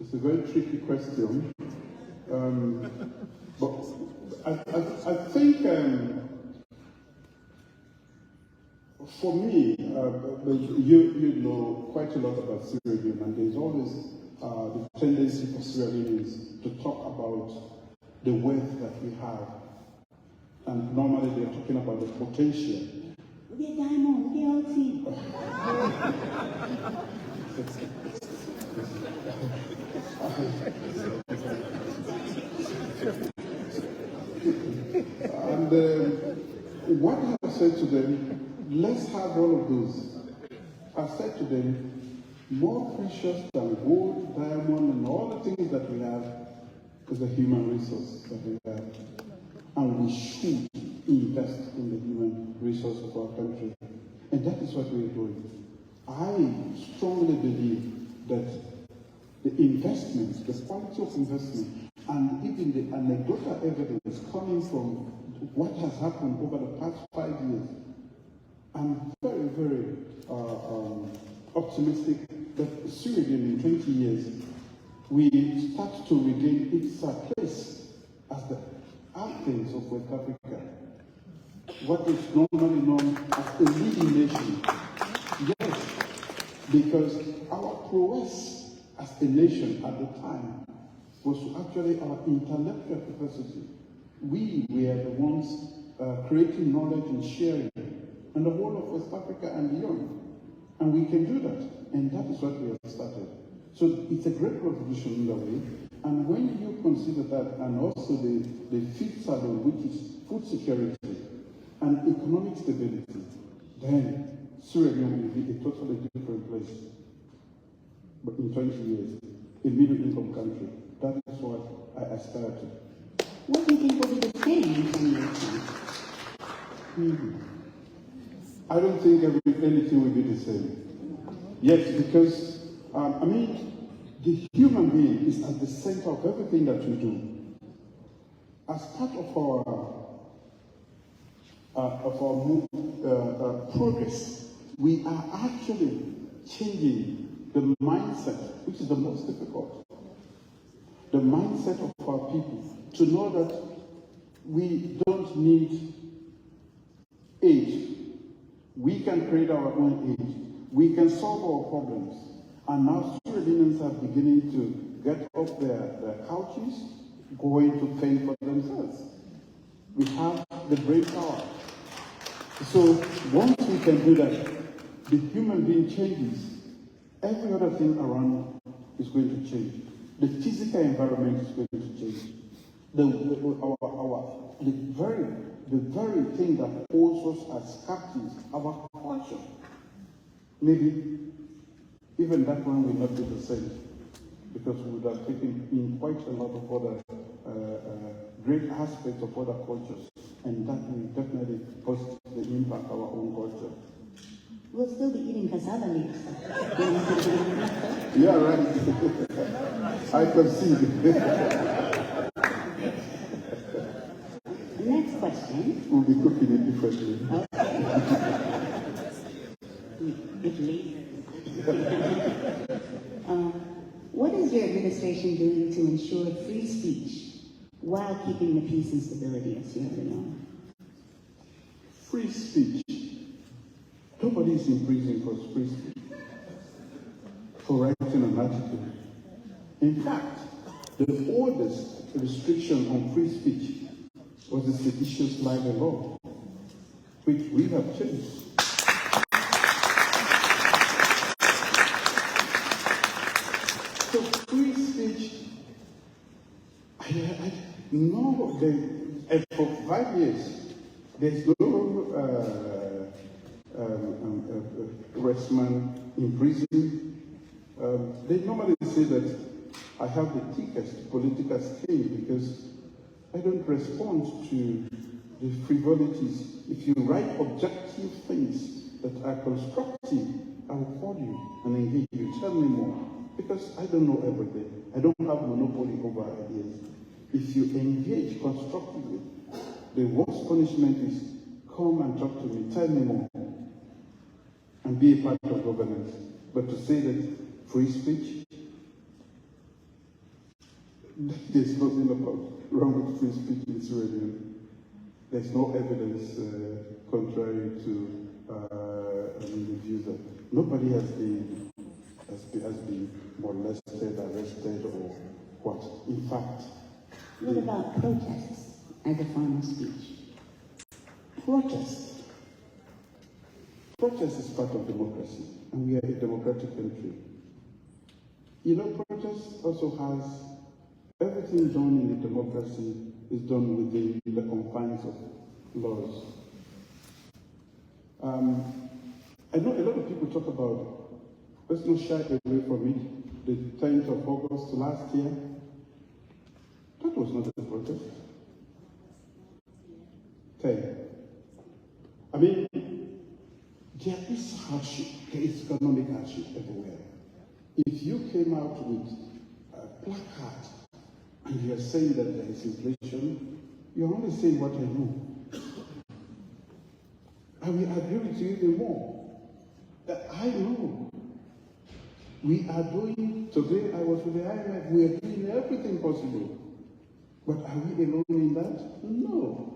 Speaker 3: It's a very tricky question. But I think for me, you know quite a lot about Sierra Leone, and there's always the tendency for Sierra Leoneans to talk about the wealth that we have. And normally they're talking about the potential.
Speaker 5: Look at Diamond, look at our team. And what I said to them, let's have all of those. I said to them, more precious than gold, diamond, and all the things that we have is the human resource that we have. And we should invest in the human resource of our country. And that is what we're doing. I strongly believe that the investments, the quality of investment, and even the anecdotal evidence coming from what has happened over the past 5 years, I'm very, very optimistic that Sierra Leone in 20 years, we start to regain its place as the Athens of West Africa, what is normally known as a leading nation. Yes, because our prowess
Speaker 3: as a nation at the time was actually our intellectual capacity. We were the ones creating knowledge and sharing in the whole of West Africa and beyond. And we can do that. And that is what we have started. So it's a great revolution in that way. And when you consider that, and also the fifth salon, which is food security and economic stability, then Sierra Leone will be a totally different place. But in 20 years, a middle income country. That is what I aspire to.
Speaker 5: What do you think will be the same in 20 years' time?
Speaker 3: I don't think anything will be the same. Yes, because, the human being is at the center of everything that we do. As part of our progress, we are actually changing the mindset, which is the most difficult. The mindset of our people to know that we don't need aid. We can create our own aid. We can solve our problems. And now Sierra Leoneans are beginning to get off their couches, going to fend for themselves. We have the brain power. So once we can do that, the human being changes. Every other thing around is going to change. The physical environment is going to change. The very thing that holds us as captives, our culture, maybe even that one will not be the same, because we would have taken in quite a lot of other great aspects of other cultures, and that will definitely positively impact our own culture.
Speaker 5: We'll still be eating cassava leaves.
Speaker 3: Yeah, right. I concede.
Speaker 5: Next question.
Speaker 3: We'll be cooking it differently.
Speaker 5: What is your administration doing to ensure free speech while keeping the peace and stability of Sierra Leone?
Speaker 3: Free speech. Nobody is in prison for free speech, for writing an article. In fact, the oldest restriction on free speech was the seditious libel law, which we have changed. So free speech, for 5 years, there's no arrestment in prison. They normally say that I have the thickest political skin because I don't respond to the frivolities. If you write objective things that are constructive, I will call you and engage you. Tell me more. Because I don't know everything. I don't have monopoly over ideas. If you engage constructively, the worst punishment is come and talk to me, tell me more, and be a part of governance. But to say that free speech, there's nothing wrong with free speech in Sierra Leone. There's no evidence contrary to the view that nobody has been molested, arrested, or what. In fact,
Speaker 5: What about protests as a form of speech?
Speaker 3: Protest is part of democracy, and we are a democratic country. You know, protest also has everything done in a democracy is done within the confines of laws. I know a lot of people talk about, let's not shy away from it, the 10th of August last year. That was not a protest. 10. I mean, there is hardship, there is economic hardship everywhere. If you came out with a placard and you are saying that there is inflation, you're only saying what I know. I will agree with you even more. That I know. We are doing, today I was with the IMF, we are doing everything possible. But are we alone in that? No.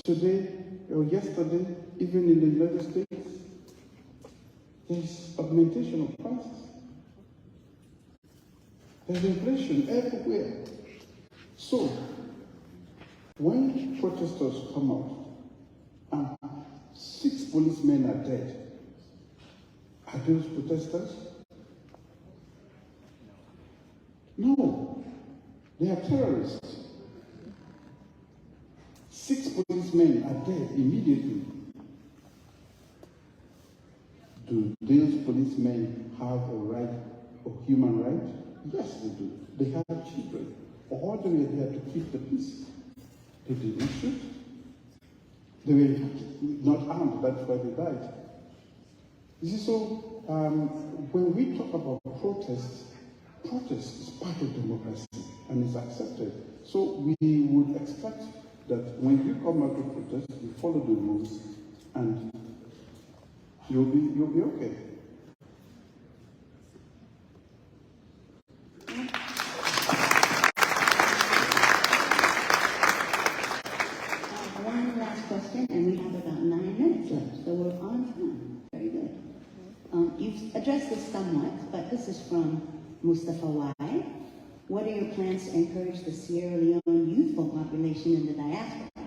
Speaker 3: Today or yesterday, even in the United States, there's augmentation of prices. There's inflation everywhere. So, when protesters come out and 6 policemen are dead, are those protesters? No, they are terrorists. 6 policemen are dead immediately. Do those policemen have a right, a human right? Yes, they do. They have children. All they were there to keep the peace. They didn't shoot. They were not armed, that's why they died. You see, so when we talk about protest is part of democracy and is accepted. So we would expect that when you come out to protest, you follow the rules and you'll be okay.
Speaker 5: One last question, and we have about 9 minutes left, so we're on time. Very good. You've addressed this somewhat, but this is from Mustafa Y. What are your plans to encourage the Sierra Leone youthful population in the diaspora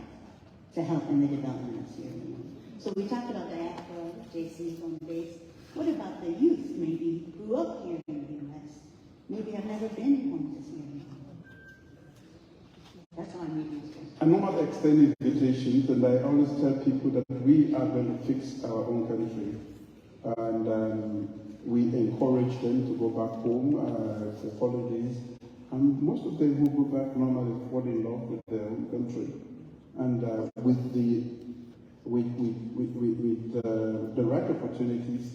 Speaker 5: to help in the development of Sierra Leone? So we talked about diaspora, JC's home base. What about the youth, maybe grew up here in the U.S., maybe have never been home to Sierra Leone? That's how I'm reading this question.
Speaker 3: I normally extend invitations, and I always tell people that we are going to fix our own country. And we encourage them to go back home for holidays. And most of them who go back normally fall in love with their own country. And with the right opportunities,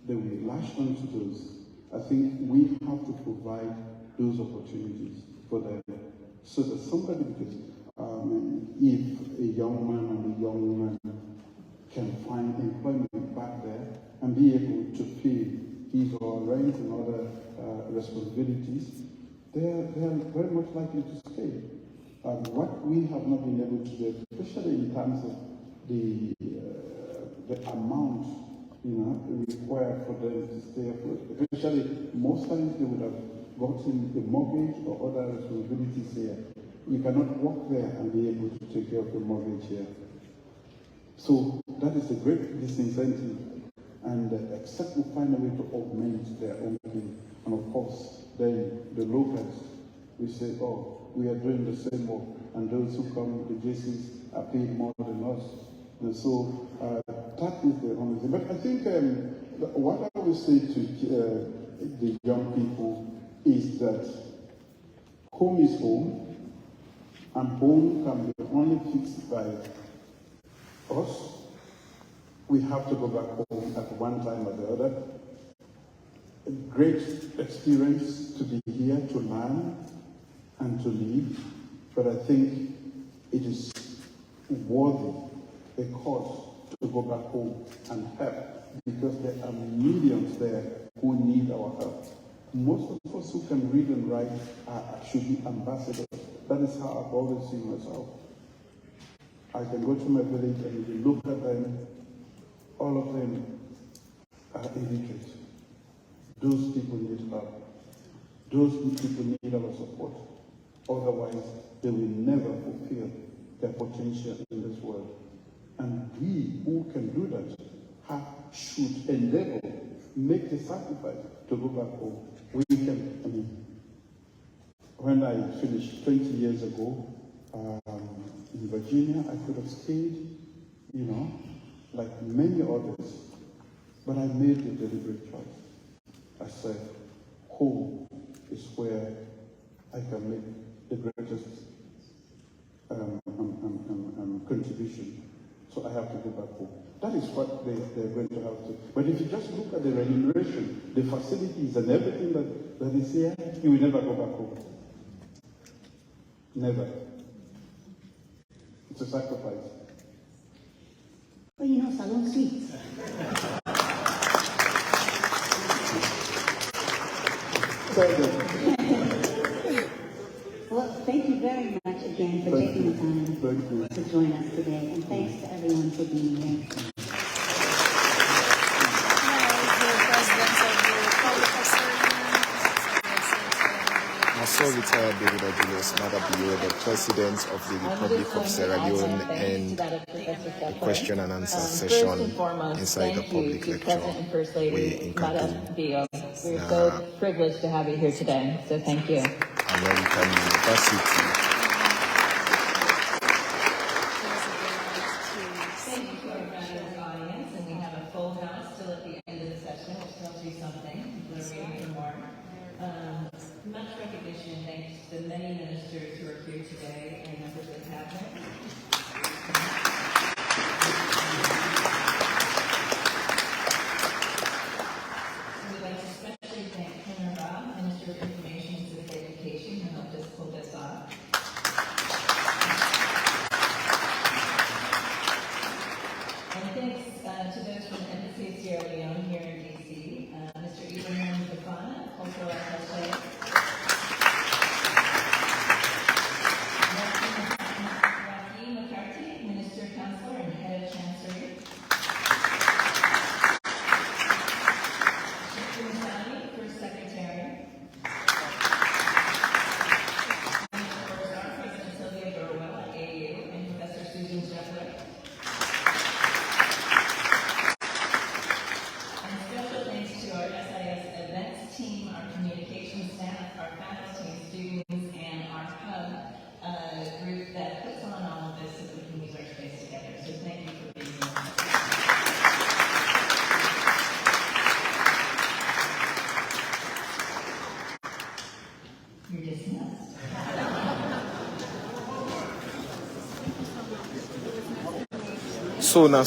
Speaker 3: they will lash onto those. I think we have to provide those opportunities for them. So that somebody, because if a young man and a young woman can find employment back there and be able to pay his or her rent and other responsibilities, they are very much likely to stay. What we have not been able to do, especially in terms of the amount required for them to stay afloat, especially most times they would have gotten a mortgage or other responsibilities here. You cannot work there and be able to take care of the mortgage here. So that is a great disincentive, and except we find a way to augment their own thing. And of course, then the locals, we say, oh, we are doing the same work, and those who come, the JCs, are paid more than us. And so that is the only thing. But I think what I would say to the young people is that home is home, and home can be only fixed by us. We have to go back home at one time or the other. A great experience to be here, to learn and to live, but I think it is worthy a cause to go back home and help, because there are millions there who need our help. Most of us who can read and write should be ambassadors. That is how I've always seen myself. I can go to my village and if you look at them, all of them are illiterate. Those people need help. Those people need our support. Otherwise, they will never fulfill their potential in this world. And we who can do that should endeavor, make the sacrifice to go back home. We can, when I finished 20 years ago in Virginia, I could have stayed, like many others, but I made a deliberate choice. I said, home is where I can make the greatest contribution. So I have to go back home. That is what they're going to have to. But if you just look at the remuneration, the facilities and everything that is here, you will never go back home. Never. It's a sacrifice.
Speaker 5: Well, salon suites. Well, thank you very much again for taking the time to join us today, and thanks to everyone for being here.
Speaker 6: President of the Republic of Suriname,
Speaker 4: also retired Brigadier Julius Maada, the President of the Republic of Sierra Leone, and the question and answer session inside the public lecture way in Cancun.
Speaker 1: We're so privileged to have you here today, so thank you.
Speaker 4: American University.
Speaker 1: Thank you to our fabulous audience, and we have a full house still at the end of the session, which tells you something. People are waiting for more. Much recognition thanks to the many ministers who are here today and members of the cabinet. We'd like to especially thank Maada, Minister of Information and Civic Education, who helped us pull this off. And thanks to those from the Embassy of Sierra Leone here in D.C., Mr. Ibrahim Fafana, Cultural Attaché, Raheem McCarthy, Minister, Counselor, and Head of Chancery, Shifter Masani, First Secretary, President Sylvia Burwell at AU, and Professor Susan Shepler. And special thanks to our SIS events team, our communications staff, our faculty and students, and our hub group that puts on all of this so that we can use our space together. So thank you for being here. You're dismissed.
Speaker 4: So now,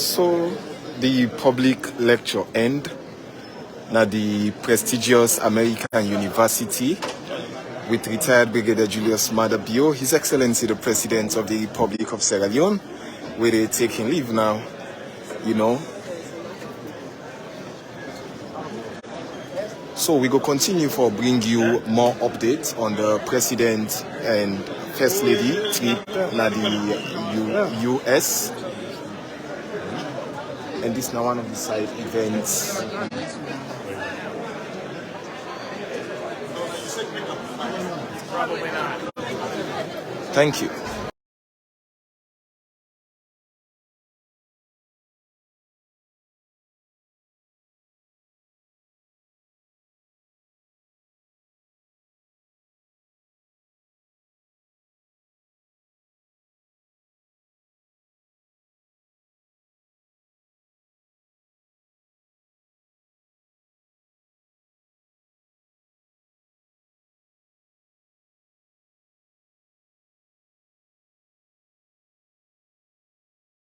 Speaker 4: the public lecture end. Now the prestigious American University with retired Brigadier Julius Maada, His Excellency the President of the Republic of Sierra Leone, where they're taking leave now, you know. So we go continue for bring you more updates on the President and First Lady trip na the US. And this is now one of the side events. Thank you.